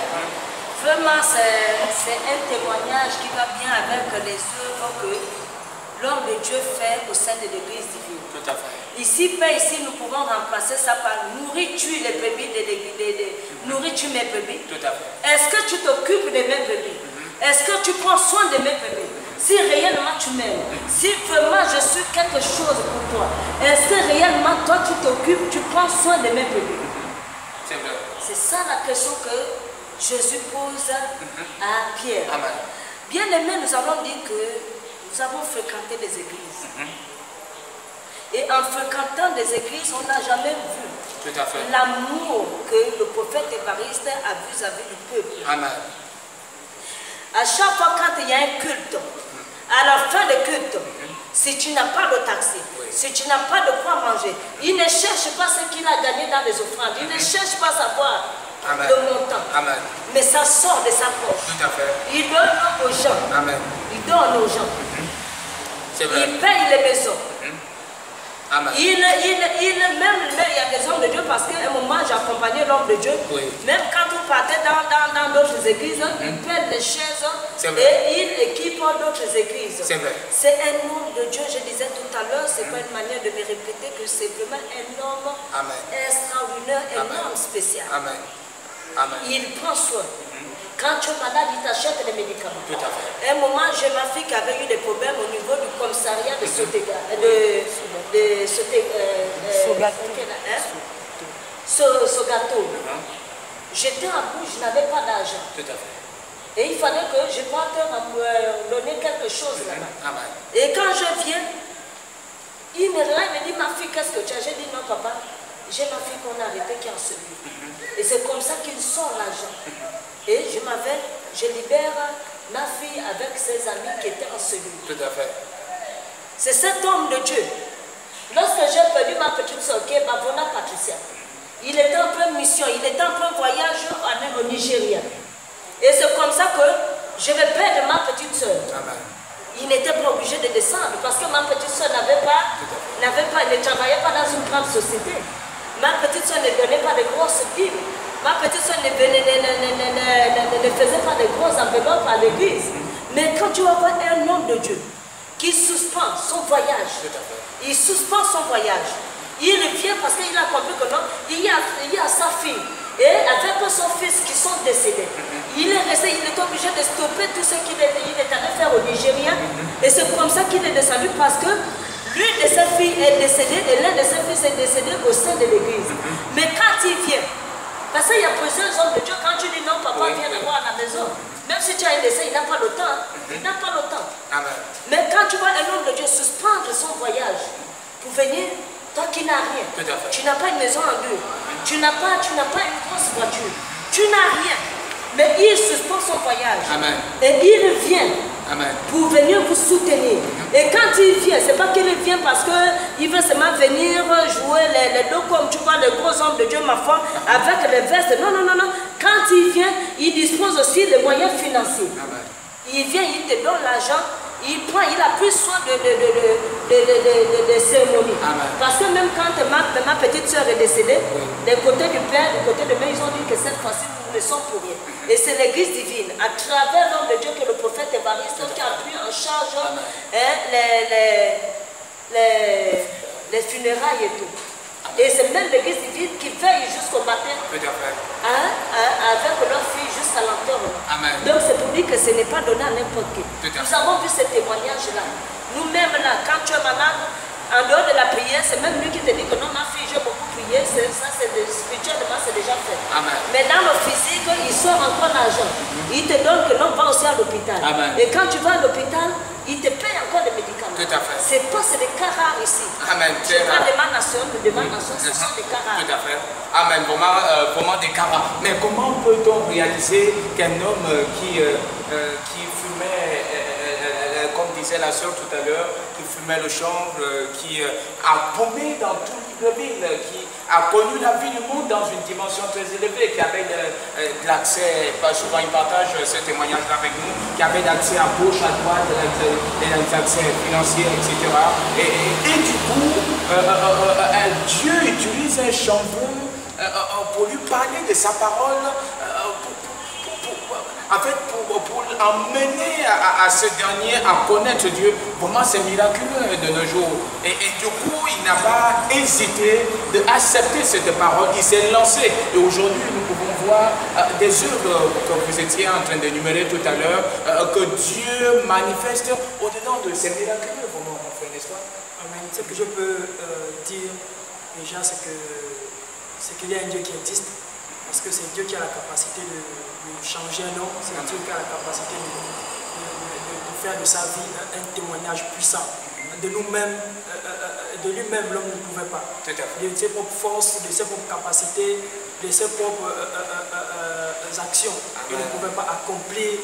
Vraiment, c'est un témoignage qui va bien avec les œuvres que l'homme de Dieu fait au sein de l'Église divine. Tout à fait. Ici, Père, ici, nous pouvons remplacer ça par nourris-tu les brebis nourris-tu mes brebis? Tout à fait. Est-ce que tu t'occupes de mes brebis? Est-ce que tu prends soin de mes brebis? Si réellement tu m'aimes, si vraiment je suis quelque chose pour toi, est-ce que réellement toi tu t'occupes, tu prends soin de mes brebis? C'est vrai. C'est ça la question que Jésus pose à Pierre. Amen. Bien aimé, nous avons dit que nous avons fréquenté des églises. Et en fréquentant des églises, on n'a jamais vu l'amour que le prophète Évariste a vis-à-vis du peuple. Amen. À chaque fois quand il y a un culte, à la fin du culte, si tu n'as pas de taxi, si tu n'as pas de quoi manger, il ne cherche pas ce qu'il a gagné dans les offrandes, il ne cherche pas à savoir le montant. Amen. Mais ça sort de sa poche. Tout à fait. Il donne aux gens. Amen. Il donne aux gens. C'est vrai. Il paye les maisons. Amen. Même, il y a des hommes de Dieu parce qu'à un moment j'accompagnais l'homme de Dieu. Oui. Même quand on partait dans d'autres églises, il paie les chaises et il équipe d'autres églises. C'est vrai. C'est un homme de Dieu, je disais tout à l'heure, c'est pas une manière de me répéter que c'est vraiment un homme extraordinaire, un homme spécial. Amen. Amen. Il prend soin. Quand tu es malade, il t'achète les médicaments. Tout à fait. À un moment, j'ai ma fille qui avait eu des problèmes au niveau du commissariat de Sogato. J'étais en bouche, je n'avais pas d'argent. Tout à fait. Et il fallait que je parte me donner quelque chose là-bas. Amen. Et quand je viens, il me dit, ma fille, qu'est-ce que tu as? J'ai dit, non, papa, j'ai ma fille qu'on a arrêtée qui est en celui. Et c'est comme ça qu'il sort l'argent. Et je libère ma fille avec ses amis qui étaient en celui. Tout à fait. C'est cet homme de Dieu. Lorsque j'ai perdu ma petite soeur qui est Bavona Patricia, il était en pleine mission, il était en plein voyage au Nigeria. Et c'est comme ça que je vais perdre ma petite soeur. Amen. Il n'était pas obligé de descendre parce que ma petite soeur ne travaillait pas dans une grande société. Ma petite soeur ne donnait pas de grosses Bibles. Ma petite soeur ne faisait pas de grosses enveloppes à l'église. Mais quand tu vas voir un homme de Dieu qui suspend son voyage, il suspend son voyage. Il revient parce qu'il a compris que non, il y a sa fille et avec son fils qui sont décédés. Il est resté, il est obligé de stopper tout ce qu'il est allé faire au Nigeria. Et c'est comme ça qu'il est descendu parce que l'une de ses filles est décédée et l'un de ses fils est décédé au sein de l'église. Mais quand il vient, parce qu'il y a plusieurs hommes de Dieu, quand tu dis non, papa vient de voir à la maison, même si tu as un décès, il n'a pas le temps. Il n'a pas le temps. Amen. Mais quand tu vois un homme de Dieu suspendre son voyage pour venir, toi qui n'as rien, tu n'as pas une maison en deux, tu n'as pas une grosse voiture, tu n'as rien. Mais il suspend son voyage. Amen. Et il revient. Amen. Pour venir vous soutenir. Et quand il vient, c'est pas qu'il vient parce qu'il veut seulement venir jouer les deux comme tu vois, les gros hommes de Dieu, ma foi, avec les vestes. Non, non, non, non. Quand il vient, il dispose aussi des moyens financiers. Amen. Il vient, il te donne l'argent, il a pris soin de cérémonies. Amen. Parce que même quand ma petite soeur est décédée, des côtés du père, du côté de mère, ils ont dit que cette fois-ci, nous ne sommes pour rien. Et c'est l'église divine, à travers l'homme de Dieu que le prophète Évariste, qui a pris en charge les funérailles et tout. Et c'est même l'église divine qui veille jusqu'au matin. Tout à fait. Avec leur fille jusqu'à l'enterrement. Amen. Donc c'est pour dire que ce n'est pas donné à n'importe qui. Tout à fait. Nous avons vu ce témoignage-là. Nous-mêmes là, quand tu es malade, en dehors de la prière, c'est même lui qui te dit que non, ma fille, j'ai beaucoup prié, ça c'est spirituellement, c'est déjà fait. Amen. Mais dans le physique, il sort encore l'argent. Il te donne que non, va aussi à l'hôpital. Et quand tu vas à l'hôpital, il te paye encore des médicaments. Tout à fait. C'est des cas rares ici. Amen. Je parle de ma nation, ce sont des cas rares. Tout à fait. Amen. Vraiment des cas rares. Mais comment peut-on réaliser qu'un homme qui fumait, comme disait la sœur tout à l'heure, qui fumait le chanvre, qui a paumé dans toute la ville, qui a connu la vie du monde dans une dimension très élevée, qui avait de l'accès, pas souvent il partage ce témoignage-là avec nous, qui avait l'accès à gauche, à droite, des accès financiers, etc. Et du coup, Dieu utilise un chanvreux pour lui parler de sa parole, en fait, pour amener à ce dernier à connaître Dieu. Vraiment, c'est miraculeux de nos jours. Et du coup, il n'a pas hésité d'accepter cette parole. Il s'est lancé. Et aujourd'hui, nous pouvons voir des œuvres que vous étiez en train d'énumérer tout à l'heure, que Dieu manifeste au-dedans de ces miraculeux. Vraiment, mon frère, n'est-ce pas? Amen. Ce que je peux dire déjà, c'est qu'il y a un Dieu qui existe. Parce que c'est Dieu qui a la capacité de changer un homme, c'est Dieu qui a la capacité de faire de sa vie un témoignage puissant. De nous-mêmes, de lui-même, l'homme ne pouvait pas. De ses propres forces, de ses propres capacités, de ses propres actions, il ne pouvait pas accomplir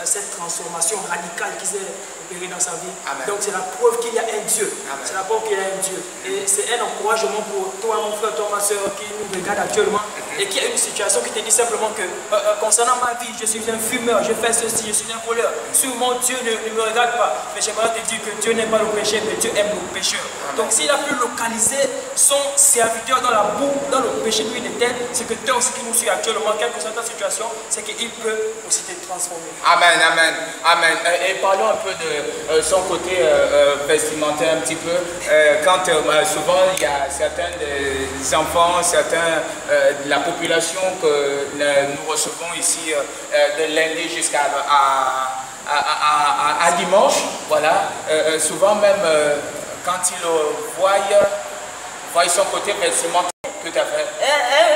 cette transformation radicale qui s'est opérée dans sa vie. Amen. Donc c'est la preuve qu'il y a un Dieu. C'est la preuve qu'il y a un Dieu. Et c'est un encouragement pour toi, mon frère, toi, ma soeur, qui nous regarde actuellement et qui a une situation qui te dit simplement que concernant ma vie, je suis un fumeur, je fais ceci, je suis un voleur. Sûrement Dieu ne me regarde pas. Mais j'aimerais te dire que Dieu n'aime pas le péché, mais Dieu aime le pécheur. Donc s'il a pu localiser son serviteur dans la boue, dans le péché de l'éternel, c'est que toi aussi qui nous suis actuellement, quelle que soit ta situation, c'est qu'il peut aussi te transformer. Amen, amen, amen. Et parlons un peu de son côté vestimentaire un petit peu. Quand souvent il y a certains des enfants, certains de la population que nous recevons ici de lundi jusqu'à dimanche, voilà. Souvent même quand ils voient son côté vestimentaire, tout à fait.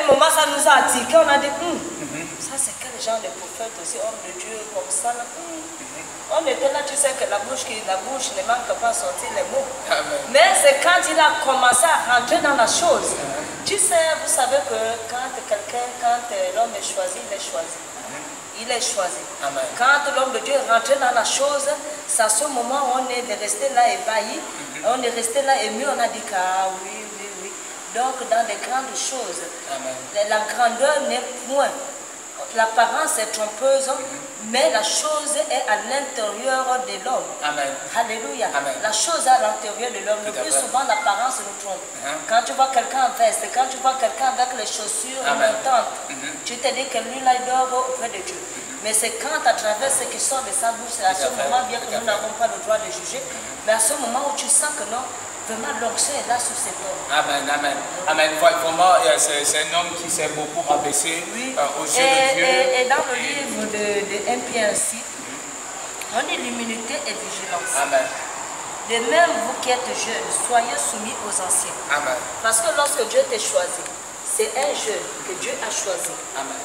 Un moment ça nous a attiré, on a dit ça c'est quel genre de prophète aussi, homme de Dieu comme ça là. On était là, tu sais que la bouche ne manque pas à sortir les mots. Amen. Mais c'est quand il a commencé à rentrer dans la chose. Tu sais, vous savez que quand l'homme est choisi, il est choisi. Il est choisi. Amen. Quand l'homme de Dieu est rentré dans la chose, c'est à ce moment où on est resté là ébahi, on est resté là ému, on a dit que ah oui. Donc dans les grandes choses, la grandeur n'est point. L'apparence est trompeuse, mais la chose est à l'intérieur de l'homme. Alléluia. La chose est à l'intérieur de l'homme. Le plus souvent, l'apparence nous trompe. Quand tu vois quelqu'un en veste, quand tu vois quelqu'un avec les chaussures montantes, tu te dis que lui, là, il dort auprès de Dieu. Mais c'est quand à travers ce qui sort de sa bouche, c'est à ce moment, bien que nous n'avons pas le droit de juger, mais à ce moment où tu sens que non, vraiment l'onction est là sur cet homme. Amen, amen. Amen. Vraiment, c'est un homme qui s'est beaucoup rabaissé aux yeux de Dieu. Et dans le livre de 1 Pierre ainsi, on dit l'humilité et vigilance. Amen. De même, vous qui êtes jeunes, soyez soumis aux anciens. Amen. Parce que lorsque Dieu t'a choisi, c'est un jeune que Dieu a choisi. Amen.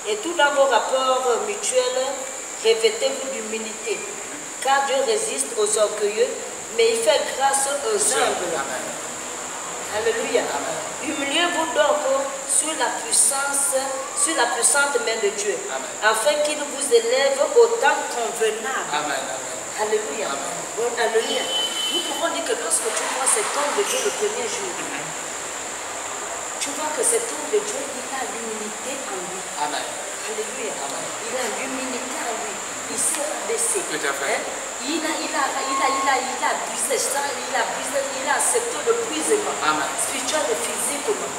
Et tout dans vos rapports mutuels, revêtez-vous d'humilité. Car Dieu résiste aux orgueilleux, mais il fait grâce aux humbles. Alléluia. Humiliez-vous donc sur la puissante main de Dieu, afin qu'il vous élève au temps convenable. Alléluia. Alléluia. Nous pouvons dire que lorsque tu vois cet homme de Dieu le premier jour, tu vois que cet homme de Dieu, il a l'humilité en lui. Alléluia. Il a l'humilité en lui. Il s'est rabaissé. Tout à fait. Il a brisé ça, il a accepté le brisement spirituel et physiquement.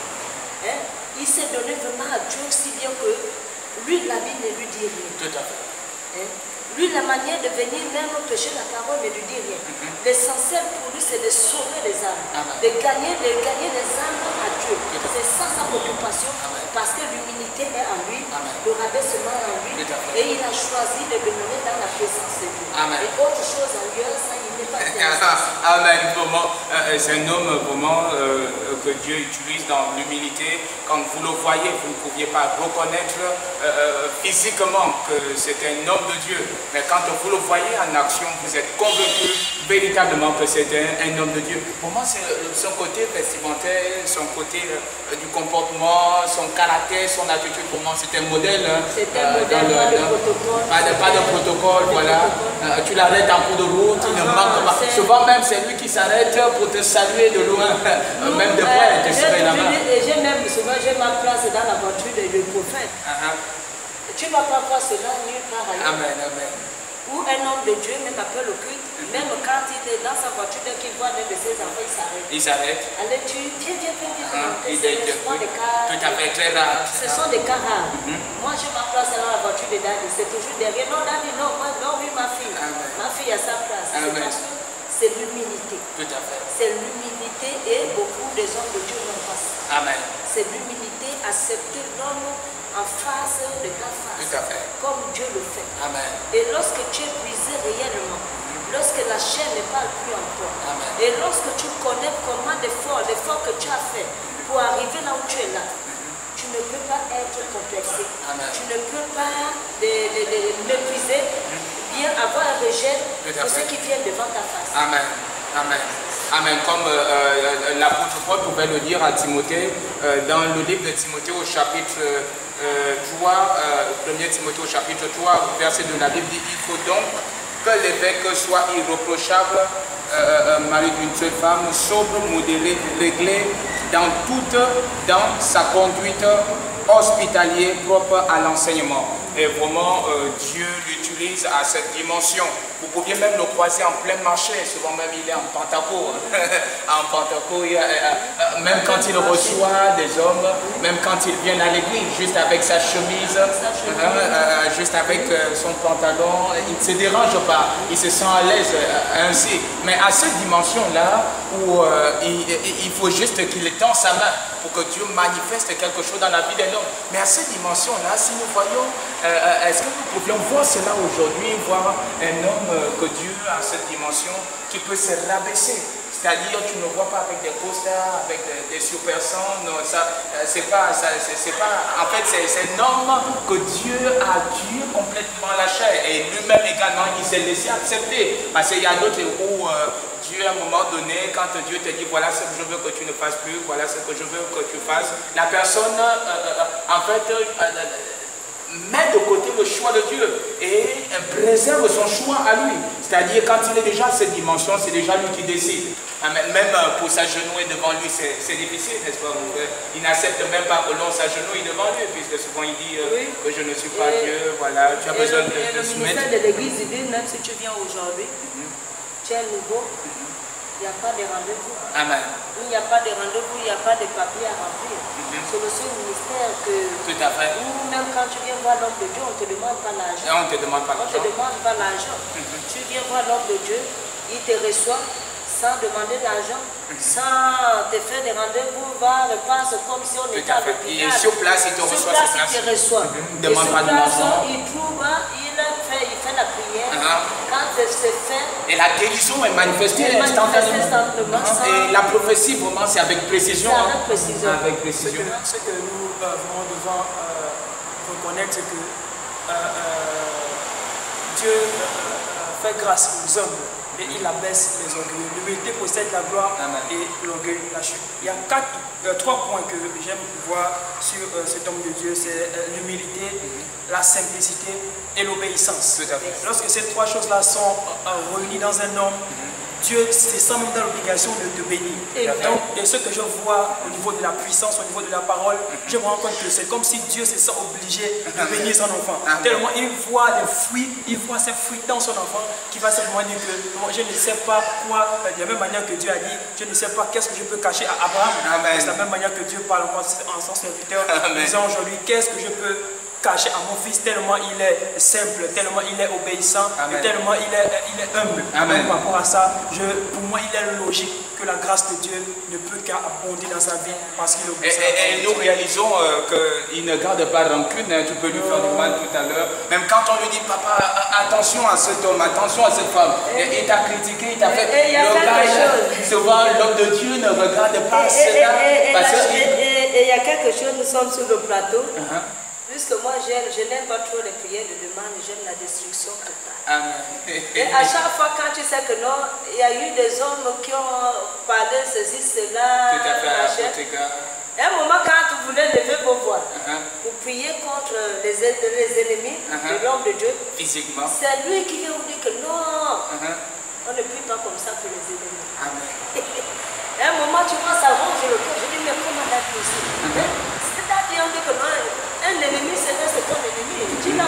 Il s'est donné vraiment à Dieu si bien que lui, la vie ne lui dit rien. Tout à fait. Lui, la manière de venir même prêcher la parole ne lui dit rien. L'essentiel pour lui, c'est de sauver les âmes, de gagner les âmes à Dieu. C'est ça sa préoccupation, parce que l'humilité est en lui, le rabaissement est en lui, et il a choisi de demeurer dans la présence de Dieu. Et autre chose ailleurs, ça, il n'est pas intéressé. Amen. C'est un homme vraiment que Dieu utilise dans l'humilité. Quand vous le voyez, vous ne pouviez pas reconnaître physiquement que c'est un homme de Dieu. Mais quand vous le voyez en action, vous êtes convaincu véritablement que c'est un homme de Dieu. Pour moi, c'est son côté vestimentaire, son côté du comportement, son caractère, son attitude. Pour moi, c'est un modèle. C'est un modèle, pas de protocole. Pas de protocole, voilà. Tu l'arrêtes en cours de route, il ne manque pas. Souvent même, c'est lui qui s'arrête pour te saluer de loin. Même de près, te serrer la main. J'ai même, souvent, j'ai ma place dans la voiture du prophète. Tu ne vas pas voir cela nulle part ailleurs. Amen, amen. Ou un homme de Dieu, même après le culte, même quand il est dans sa voiture, dès qu'il voit l'un de ses enfants, il s'arrête. Il s'arrête. Allez, viens. C'est souvent des cas. Tout à fait, très rare. Ce sont des cas rares. Moi, j'ai ma place dans la voiture de Dani. C'est toujours derrière. Non, Dani, non, moi, non, oui, ma fille. Ma fille a sa place. C'est parce que c'est l'humilité. Tout à fait. C'est l'humilité et beaucoup des hommes de Dieu n'ont pas ça. Amen. C'est l'humilité, accepter l'homme en face de ta face. Tout à fait. Comme Dieu le fait. Amen. Et lorsque tu es brisé réellement, lorsque la chair ne parle plus en toi, et lorsque tu connais comment l'effort que tu as fait pour arriver là où tu es là, tu ne peux pas être complexé. Tu ne peux pas mépriser, bien avoir un rejet pour ceux qui viennent devant ta face. Amen. Amen. Amen. Comme l'apôtre Paul pouvait le dire à Timothée, dans le livre de Timothée au chapitre 3, 1er Timothée au chapitre 3, verset de la Bible dit, il faut donc que l'évêque soit irréprochable, mari d'une seule femme, sobre, modéré, réglé dans sa conduite, hospitalier, propre à l'enseignement. Et vraiment, Dieu l'utilise à cette dimension. Vous pouviez même le croiser en plein marché, souvent même il est en pantacourt. En pantacourt, même quand il reçoit des hommes, même quand il vient à l'église, juste avec sa chemise, juste avec son pantalon, il ne se dérange pas, il se sent à l'aise ainsi. Mais à cette dimension-là, où il faut juste qu'il tend sa main pour que Dieu manifeste quelque chose dans la vie d'un homme. Mais à cette dimension-là, si nous voyons, est-ce que nous pouvions voir cela aujourd'hui, voir un homme que Dieu a cette dimension qui peut se rabaisser? C'est-à-dire, tu ne vois pas avec des costards, avec des super-sang, non, ça, c'est pas, en fait, c'est un homme que Dieu a tué complètement la chair, et lui-même également, il s'est laissé accepter, parce qu'il y a d'autres où Dieu, à un moment donné, quand Dieu te dit, voilà ce que je veux que tu ne fasses plus, voilà ce que je veux que tu fasses, la personne, en fait, met de côté le choix de Dieu et préserve son choix à lui. C'est-à-dire, quand il est déjà à cette dimension, c'est déjà lui qui décide. Même pour s'agenouiller devant lui, c'est difficile, n'est-ce pas? Il n'accepte même pas que l'on s'agenouille devant lui, puisque souvent il dit que je ne suis pas Dieu, voilà, tu as besoin de se mettre. Le ministère de l'Église dit, même si tu viens aujourd'hui, tu es nouveau, il n'y a pas de rendez-vous. Amen. Il n'y a pas de rendez-vous, il n'y a pas de papier à remplir. C'est le seul ministère que... Tout à fait. Ou même quand tu viens voir l'homme de Dieu, on ne te demande pas l'argent. On ne te demande pas l'argent. On ne te demande pas l'argent. Tu viens voir l'homme de Dieu, il te reçoit sans demander l'argent, sans te faire des rendez-vous, va, repasse comme si on était à l'hôpital. Il est sur place, il te reçoit sur place. Il te reçoit. Et sur place, il trouve, il fait la prière. Quand c'est fait... Et la guérison est manifestée instantanément. Et la prophétie, vraiment, c'est avec précision. C'est avec précision. Avec précision. Ce que nous vraiment devons reconnaître, c'est que Dieu fait grâce aux hommes. Et il abaisse les orgueilleux. L'humilité possède la gloire. Amen. Et l'orgueil la chute. Il y a trois points que j'aime voir sur cet homme de Dieu. C'est l'humilité, la simplicité et l'obéissance. Lorsque ces trois choses-là sont réunies dans un homme, Dieu se sent même dans l'obligation de te bénir. Donc, et ce que je vois au niveau de la puissance, au niveau de la parole, je me rends compte que c'est comme si Dieu se sent obligé de bénir son enfant. Tellement il voit les fruits, il voit ces fruits dans son enfant, qui va simplement dire que moi, je ne sais pas quoi, de la même manière que Dieu a dit, je ne sais pas qu'est-ce que je peux cacher à Abraham. C'est de la même manière que Dieu parle en son serviteur, disant aujourd'hui, qu'est-ce que je peux caché à mon fils, tellement il est simple, tellement il est obéissant, et tellement il est humble. Donc, par rapport à ça, pour moi, il est logique que la grâce de Dieu ne peut qu'abonder dans sa vie parce qu'il est obéissant. Et nous réalisons qu'il ne garde pas rancune, hein, tu peux lui faire du mal tout à l'heure. Même quand on lui dit, papa, attention à cet homme, attention à cette femme, il t'a critiqué, il t'a fait. Souvent, l'homme de Dieu ne regarde pas cela. Et il y a quelque chose, nous sommes sur le plateau. Puisque moi, je n'aime pas trop les prières de demande, j'aime la destruction totale. Et à chaque fois, quand tu sais que non, il y a eu des hommes qui ont parlé ceci, cela, et à un moment, quand vous voulez lever vos voix, vous priez contre les ennemis de l'homme de Dieu, physiquement, c'est lui qui vient vous dire que non, on ne prie pas comme ça pour les ennemis. Et à un moment, tu vois, ça ronge le cœur. Je dis, mais comment d'être possible? C'est-à-dire, on dit que non, un ennemi, c'est ton ennemi. Tu ne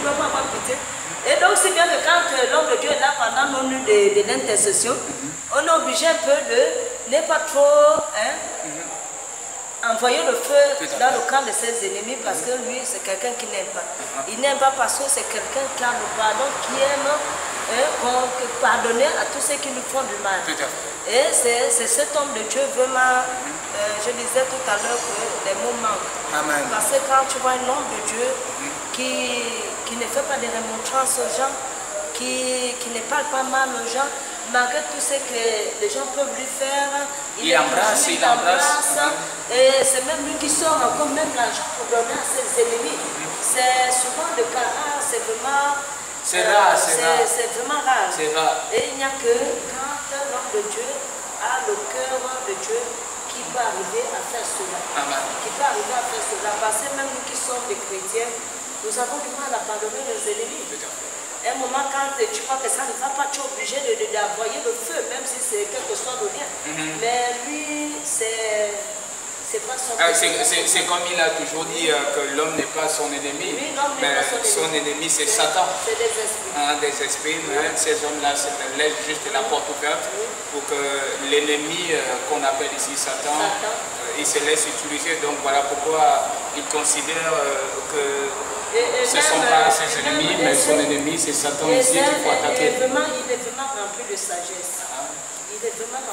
dois pas avoir pitié. Et donc, c'est bien que quand l'homme de Dieu est là pendant nos nuits de l'intercession, on est obligé un peu de ne pas trop envoyer le feu dans le camp de ses ennemis parce que lui, c'est quelqu'un qui n'aime pas. Il n'aime pas parce que c'est quelqu'un qui a le pardon, qui aime pardonner à tous ceux qui nous font du mal. Et c'est cet homme de Dieu vraiment, je disais tout à l'heure que les mots manquent. Parce que quand tu vois un homme de Dieu qui ne fait pas de remontrances aux gens, qui ne parle pas mal aux gens, malgré tout ce que les gens peuvent lui faire, il embrasse. Et c'est même lui qui sort encore même l'argent pour donner à ses ennemis. C'est souvent le cas rare, c'est vraiment... C'est rare, c'est vraiment rare. Et il n'y a que quand l'homme de Dieu a le cœur de Dieu qui peut arriver à faire cela. Parce que même nous qui sommes des chrétiens, nous avons du mal à pardonner nos ennemis. À un moment, quand tu crois que ça ne va pas, tu es obligé d'envoyer le feu, même si c'est quel que soit le lien. Mais lui, c'est pas son ennemi. C'est comme il a toujours dit que l'homme n'est pas son ennemi, mais son ennemi c'est Satan. C'est des esprits. Des esprits, ces hommes-là laissent juste la porte ouverte pour que l'ennemi qu'on appelle ici Satan, il se laisse utiliser. Donc voilà pourquoi il considère que ce ne sont pas ses ennemis, mais son ennemi c'est Satan ici qu'il faut attaquer. Il est vraiment rempli de sagesse.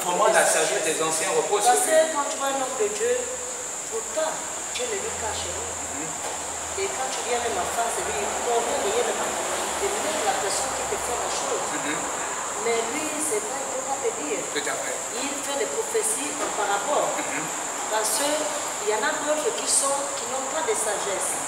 Pour moi, la sagesse des anciens repose sur lui. Parce que quand tu vois un homme de Dieu, pourtant, Dieu ne lui cache rien. Et quand tu viens même en face de lui, il convient réellement de même la personne qui te fait la chose. Mais lui, c'est pas, il ne peut pas te dire. Tout à fait. Il fait des prophéties par rapport. Parce qu'il y en a d'autres qui n'ont pas de sagesse.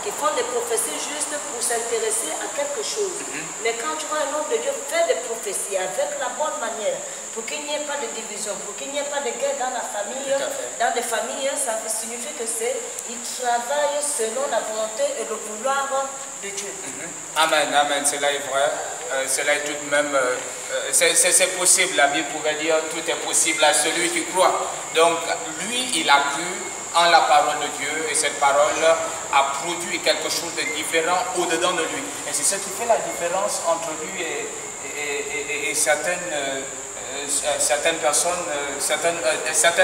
Qui font des prophéties juste pour s'intéresser à quelque chose. Mais quand tu vois un homme de Dieu faire des prophéties avec la bonne manière, pour qu'il n'y ait pas de division, pour qu'il n'y ait pas de guerre dans la famille, dans des familles, ça signifie que il travaille selon la volonté et le vouloir de Dieu. Amen, cela est vrai. Cela est tout de même, c'est possible, la Bible pourrait dire tout est possible à celui qui croit. Donc lui, il a cru en la parole de Dieu et cette parole a produit quelque chose de différent au-dedans de lui. Et c'est ce qui fait la différence entre lui et certaines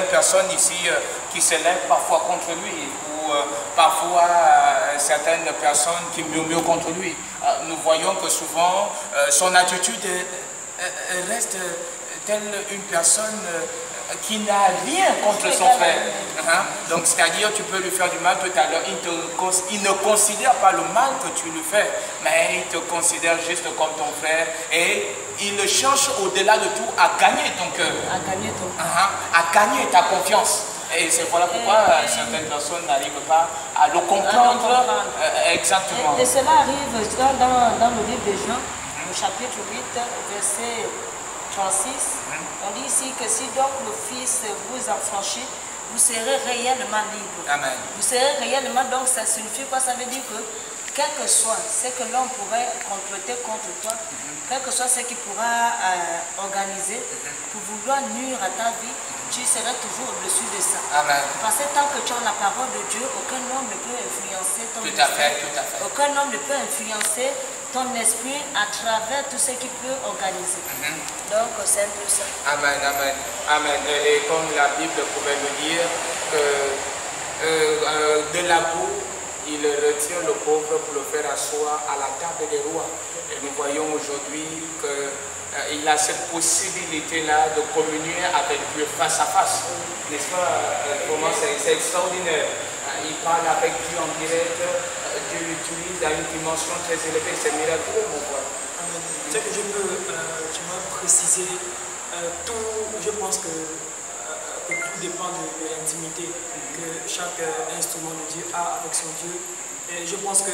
personnes ici qui s'élèvent parfois contre lui ou parfois certaines personnes qui murmurent contre lui. Nous voyons que souvent son attitude reste telle une personne qui n'a rien contre son frère. Donc, c'est-à-dire, tu peux lui faire du mal tout à l'heure. Il ne considère pas le mal que tu lui fais, mais il te considère juste comme ton frère et il cherche au-delà de tout à gagner ton cœur. À gagner ta confiance. Et c'est voilà pourquoi certaines personnes n'arrivent pas à le comprendre exactement. Et cela arrive dans le livre de Jean, au chapitre 8, verset 36, on dit ici que si donc le Fils vous affranchit, vous serez réellement libre. Amen. Vous serez réellement, donc ça signifie quoi? Ça veut dire que quel que soit ce que l'on pourrait compléter contre toi, quel que soit ce qu'il pourra organiser pour vouloir nuire à ta vie, tu seras toujours au-dessus de ça. Amen. Parce que tant que tu as la parole de Dieu, aucun homme ne peut influencer ton esprit. Tout à fait. Aucun homme ne peut influencer ton esprit à travers tout ce qu'il peut organiser. Donc c'est un peu ça. Amen. Et comme la Bible pouvait le dire, que de la boue, il retient le pauvre pour le faire asseoir à la table des rois. Et nous voyons aujourd'hui qu'il a cette possibilité-là de communier avec Dieu face à face. N'est-ce pas? Comment c'est extraordinaire. Il parle avec Dieu en direct. Dieu l'utilise à une dimension très élevée. C'est miraculeux, mon frère. C'est que je peux préciser tout. Je pense que tout dépend de l'intimité que chaque instrument de Dieu a avec son Dieu. Et je pense que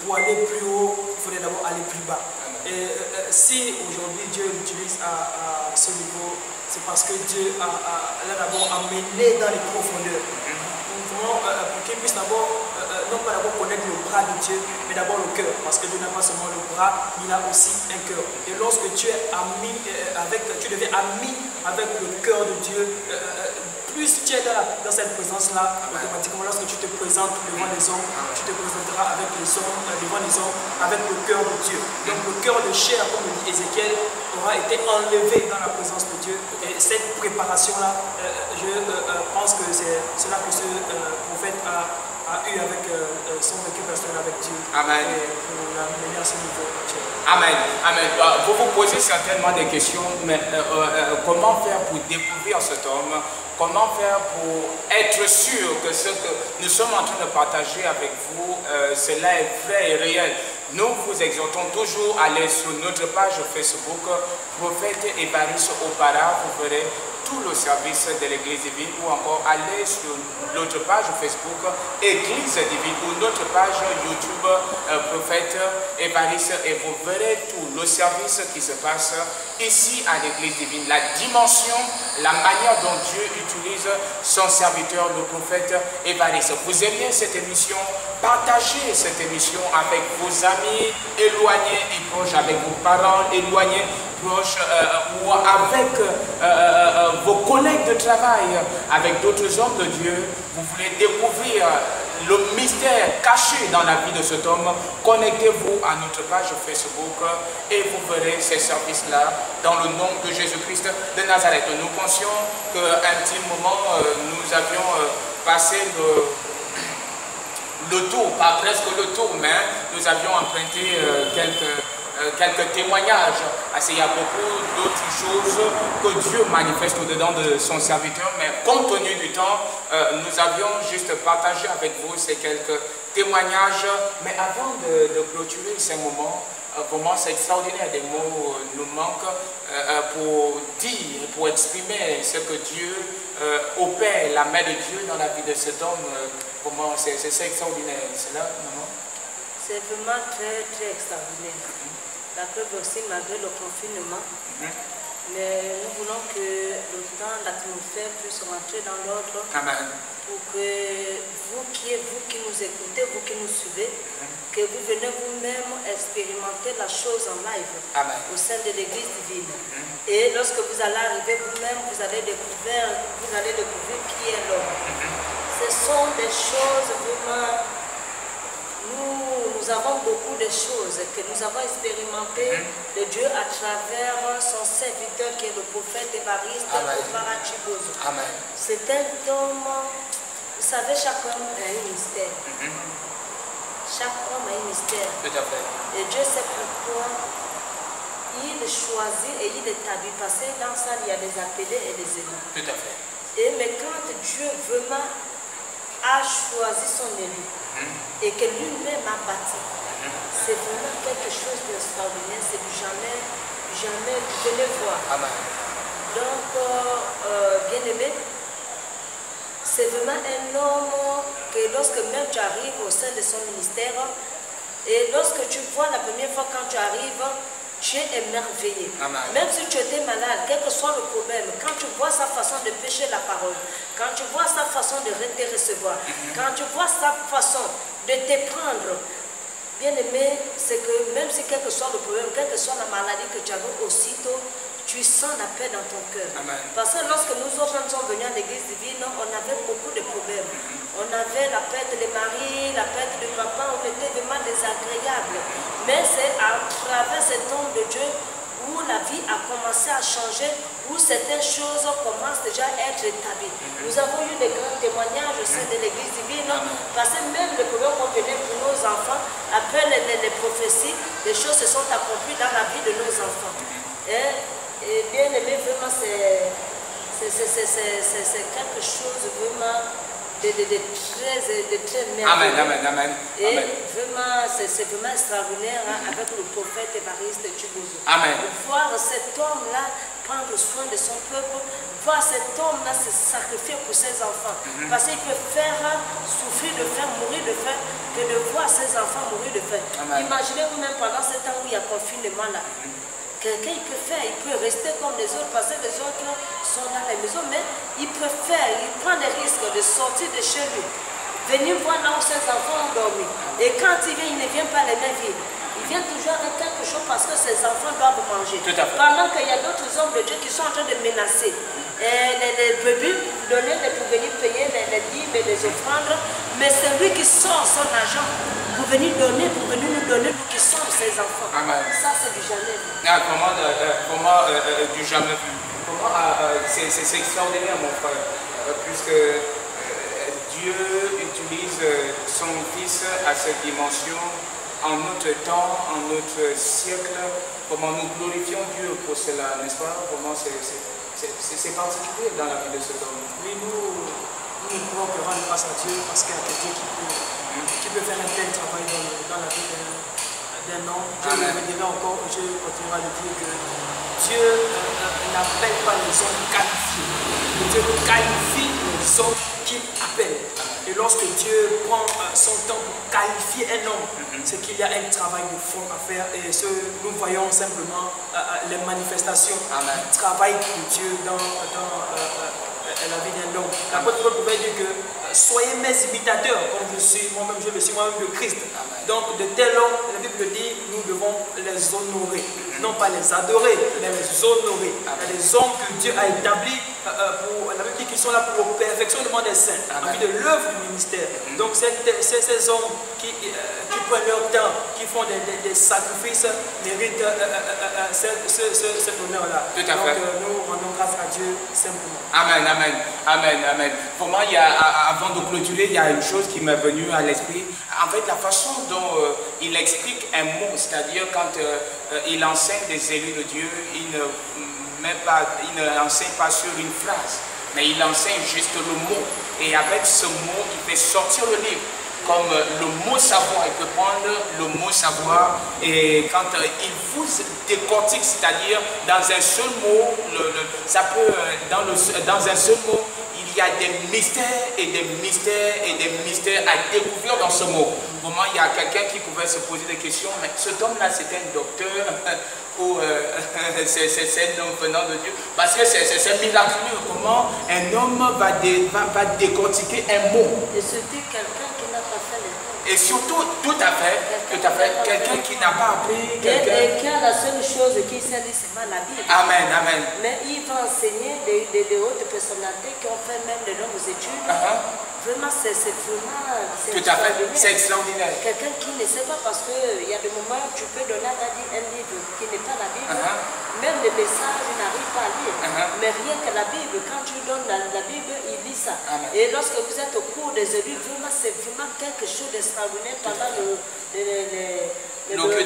pour aller plus haut, il faudrait d'abord aller plus bas. Et si aujourd'hui Dieu l'utilise à ce niveau, c'est parce que Dieu l'a d'abord amené dans les profondeurs. Pour qu'il puisse d'abord, non pas d'abord connaître le bras de Dieu, mais d'abord le cœur. Parce que Dieu n'a pas seulement le bras, il a aussi un cœur. Et lorsque tu es ami tu deviens ami avec le cœur de Dieu, plus tu es dans cette présence-là, automatiquement, lorsque tu te présentes devant les hommes, tu te présenteras avec les hommes, devant les hommes, avec le cœur de Dieu. Donc le cœur de chair, comme le dit Ézéchiel, aura été enlevé dans la présence de Dieu. Et cette préparation-là, je pense que c'est cela que ce prophète a eu avec son vécu personnel avec Dieu. Amen. Et pour l'amener à ce niveau. Amen. Amen. Vous vous posez certainement des questions, mais comment faire pour découvrir cet homme? Comment faire pour être sûr que ce que nous sommes en train de partager avec vous, cela est vrai et réel? Nous vous exhortons toujours à aller sur notre page Facebook, Prophète Évariste Opara, vous verrez tout le service de l'Église divine, ou encore aller sur notre page Facebook Église divine ou notre page YouTube Prophète Évariste, et vous verrez tout le service qui se passe ici à l'Église divine, la dimension, la manière dont Dieu utilise son serviteur, le prophète Évariste. Vous aimez cette émission? Partagez cette émission avec vos amis éloignés et proches, avec vos parents éloignés, proches, ou avec vos collègues de travail, avec d'autres hommes de Dieu. Vous voulez découvrir le mystère caché dans la vie de cet homme, connectez-vous à notre page Facebook et vous verrez ces services-là dans le nom de Jésus-Christ de Nazareth. Nous pensions qu'à un petit moment, nous avions passé le tour, pas presque le tour, mais nous avions emprunté quelques témoignages. Il y a beaucoup d'autres choses que Dieu manifeste au-dedans de son serviteur, mais compte tenu du temps, nous avions juste partagé avec vous ces quelques témoignages. Mais avant de clôturer ces moments, vraiment c'est extraordinaire, des mots nous manquent pour dire, pour exprimer ce que Dieu opère, la main de Dieu dans la vie de cet homme. Comment c'est extraordinaire, c'est là, maman? C'est vraiment très, très extraordinaire. La preuve aussi, malgré le confinement, mais nous voulons que le temps, l'atmosphère puisse rentrer dans l'ordre. Amen. Pour que vous qui nous écoutez, vous qui nous suivez, que vous venez vous-même expérimenter la chose en live. Amen. Au sein de l'Église divine. Et lorsque vous allez arriver vous-même, vous allez découvrir qui est l'homme. Ce sont des choses vraiment... Nous avons beaucoup de choses que nous avons expérimentées de Dieu à travers son serviteur qui est le prophète Évariste Opara Chibozo. C'est un homme, vous savez, chaque homme a un mystère. Chaque homme a un mystère. Tout à fait. Et Dieu sait pourquoi il choisit et il établit. Parce que dans ça, il y a des appelés et des élus. Tout à fait. Mais quand Dieu vraiment a choisi son élu, et que lui-même a bâti, c'est vraiment quelque chose d'extraordinaire, c'est du jamais, venez voir. Amen. Donc, bien aimé, c'est vraiment un homme que lorsque même tu arrives au sein de son ministère, et lorsque tu vois la première fois quand tu arrives, tu es émerveillé. Amen. Même si tu étais malade, quel que soit le problème, quand tu vois sa façon de prêcher la parole, quand tu vois sa façon de te recevoir, quand tu vois sa façon de te prendre, bien aimé, c'est que même si quel que soit le problème, quelle que soit la maladie que tu avais aussitôt, tu sens la paix dans ton cœur. Parce que lorsque nous autres sommes venus à l'église divine, on avait beaucoup de problèmes. On avait la perte de mari, la perte de papa, on était vraiment désagréables. Mais c'est à travers cet homme de Dieu où la vie a commencé à changer, où certaines choses commencent déjà à être établies. Nous avons eu des grands témoignages. témoignage au sein de l'église divine, parce que même le problème qu'on venait pour nos enfants, après les prophéties, les choses se sont accomplies dans la vie de nos enfants. Et bien aimé, vraiment, c'est quelque chose vraiment de très merveilleux. Amen, amen, amen. Et vraiment, c'est vraiment extraordinaire avec le prophète Évariste Chibozo. Amen. Voir cet homme-là prendre soin de son peuple, voir cet homme-là se sacrifier pour ses enfants. Parce qu'il peut faire souffrir de faim, mourir de faim, que de voir ses enfants mourir de faim. Imaginez-vous même pendant ce temps où il y a confinement là. Quelqu'un, il peut faire, il peut rester comme les autres, parce que les autres sont dans la maison, mais il peut faire, il prend des risques de sortir de chez lui, venir voir là où ses enfants ont dormi. Et quand il vient, il ne vient pas les mains vides. Il vient toujours avec quelque chose parce que ses enfants doivent manger. Pendant qu'il y a d'autres hommes de Dieu qui sont en train de menacer les brebis, donner pour venir payer les dîmes et les offrandes, mais c'est lui qui sort son argent pour venir donner, pour venir nous donner, pour qu'ils sortent ses enfants. Amen. Ça, c'est du jamais vu. Comment du jamais vu? C'est extraordinaire, mon frère, puisque Dieu utilise son Fils à cette dimension, en notre temps, en notre siècle. Comment nous glorifions Dieu pour cela, n'est-ce pas? Comment c'est particulier dans la vie de cet homme. Oui, nous pouvons rendre grâce à Dieu parce qu'il y a quelqu'un qui peut faire un tel travail dans la vie d'un homme. Je le dirai encore, je continuerai à le dire que Dieu n'appelle pas les hommes qualifiés. Dieu qualifie les hommes qu'il appelle. Et lorsque Dieu prend son temps pour qualifier un homme, c'est qu'il y a un travail de fond à faire. Et nous voyons simplement les manifestations du travail de Dieu dans la vie d'un homme. L'apôtre Paul pouvait dire que soyez mes imitateurs, comme je suis moi-même, je le suis moi-même de Christ. Donc de tels hommes, la Bible dit, nous devons les honorer. Non pas les adorer, mais les honorer. Il y a des hommes que Dieu a établis pour la Bible dit qu'ils sont là pour le perfectionnement des saints, en vue de l'œuvre du ministère. Donc c'est ces hommes qui prennent leur temps, qui font des sacrifices, méritent cet honneur-là. Tout à fait. Donc nous rendons grâce à Dieu simplement. Amen, amen, amen, amen. Pour moi, avant de clôturer, il y a une chose qui m'est venue à l'esprit. En fait, la façon dont il explique un mot, c'est-à-dire quand il enseigne des élus de Dieu, il n'enseigne pas sur une phrase, mais il enseigne juste le mot. Et avec ce mot, il fait sortir le livre. Comme le mot savoir, il peut prendre le mot savoir et quand il vous décortique, c'est-à-dire dans un seul mot, dans un seul mot, il y a des mystères et des mystères et des mystères à découvrir dans ce mot. Vraiment, il y a quelqu'un qui pouvait se poser des questions, mais cet homme-là, c'était un docteur ou c'est un homme venant de Dieu. Parce que c'est miraculeux comment un homme va décortiquer un mot. Et c'était quelqu'un qui n'a pas fait les mots. Et surtout, tout à fait, quelqu'un qui n'a pas appris, et qui a la seule chose qu'il sait lire, c'est la Bible. Amen, amen. Mais il va enseigner des hautes personnalités qui ont fait même de longues études. Vraiment, c'est vraiment... Tout à fait, c'est extraordinaire. Quelqu'un qui ne sait pas, parce qu'il y a des moments où tu peux donner un livre qui n'est pas la Bible. Même les messages, il n'arrive pas à lire. Mais rien que la Bible, quand tu donnes la Bible, il lit ça. Et lorsque vous êtes au cours des élus, vraiment, c'est vraiment quelque chose d'extraordinaire pendant le culte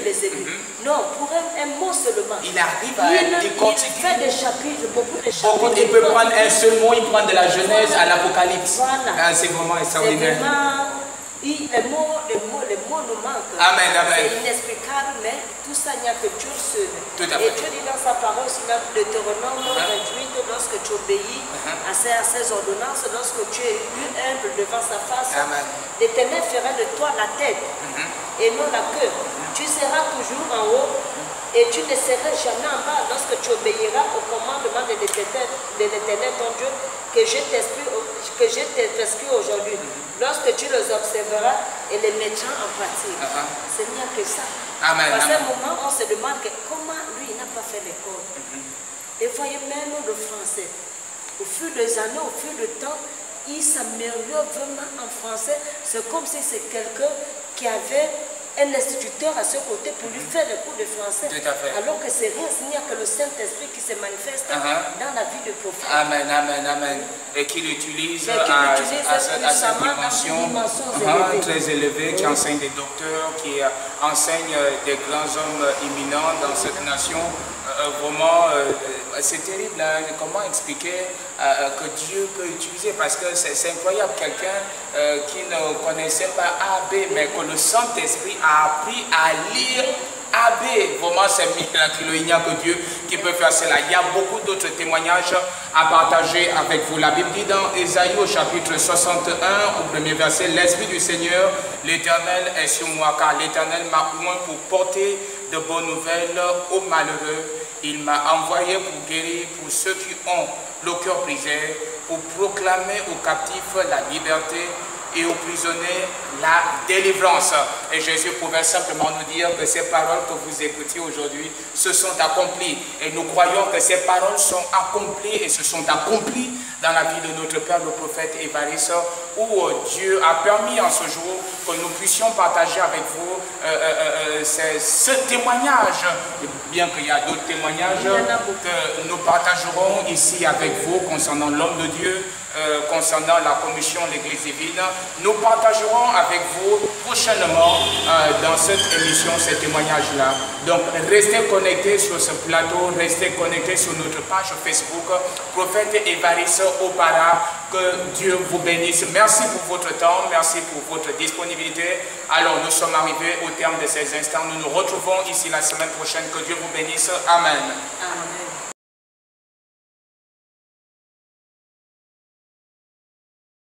des élus. Non, pour un mot seulement. Il arrive à décortiquer. Il fait des chapitres, beaucoup de chapitres. Il peut prendre un seul mot, il prend de la Genèse à l'Apocalypse. Voilà. C'est vraiment extraordinaire. C'est vraiment... Les mots nous manquent. Amen, amen. C'est inexplicable, mais tout ça, il n'y a que Dieu seul. Tout à fait. Et Dieu dit dans sa parole, sur Deutéronome 28, lorsque tu obéis à ses ordonnances, lorsque tu es humble devant sa face, l'Éternel fera de toi la tête et non la queue. Tu seras toujours en haut et tu ne seras jamais en bas lorsque tu obéiras au commandement de l'Éternel ton Dieu que je t'explique aujourd'hui. Lorsque tu les observeras et les mettras en pratique. C'est mieux que ça. Amen, Parce qu'à un moment, on se demande comment lui, il n'a pas fait l'école. Et voyez même le français. Au fil des années, au fil du temps, il s'améliore vraiment en français. C'est comme si c'est quelqu'un qui avait un instituteur à ce côté pour lui faire le cours de français. Tout à fait. Alors que c'est rien, il n'y a que le Saint-Esprit qui se manifeste dans la vie du prophète. Amen, amen, amen. Et qu'il utilise Et à puissamment cette dans dimension une dimension très élevée, qui enseigne des docteurs, qui enseigne des grands hommes éminents dans cette nation. Vraiment, c'est terrible, hein, comment expliquer que Dieu peut utiliser, parce que c'est incroyable, quelqu'un qui ne connaissait pas AB, mais que le Saint-Esprit a appris à lire AB. Vraiment, c'est miraculeux, il n'y a que Dieu qui peut faire cela. Il y a beaucoup d'autres témoignages à partager avec vous. La Bible dit dans Ésaïe au chapitre 61, au premier verset, « L'Esprit du Seigneur, l'Éternel est sur moi, car l'Éternel m'a oint pour porter de bonnes nouvelles aux malheureux. Il m'a envoyé pour guérir pour ceux qui ont le cœur brisé, pour proclamer aux captifs la liberté et aux prisonniers la délivrance. » Et Jésus pouvait simplement nous dire que ces paroles que vous écoutez aujourd'hui se sont accomplies. Et nous croyons que ces paroles sont accomplies et se sont accomplies dans la vie de notre Père le prophète Évariste, où Dieu a permis en ce jour que nous puissions partager avec vous ce témoignage, bien qu'il y a d'autres témoignages que nous partagerons ici avec vous concernant l'homme de Dieu, concernant la commission de l'Église divine. Nous partagerons avec vous prochainement dans cette émission ces témoignages-là. Donc restez connectés sur ce plateau, restez connectés sur notre page Facebook, Prophète Évariste Opara. Que Dieu vous bénisse. Merci pour votre temps, merci pour votre disponibilité. Alors nous sommes arrivés au terme de ces instants. Nous nous retrouvons ici la semaine prochaine. Que Dieu vous bénisse. Amen. Amen.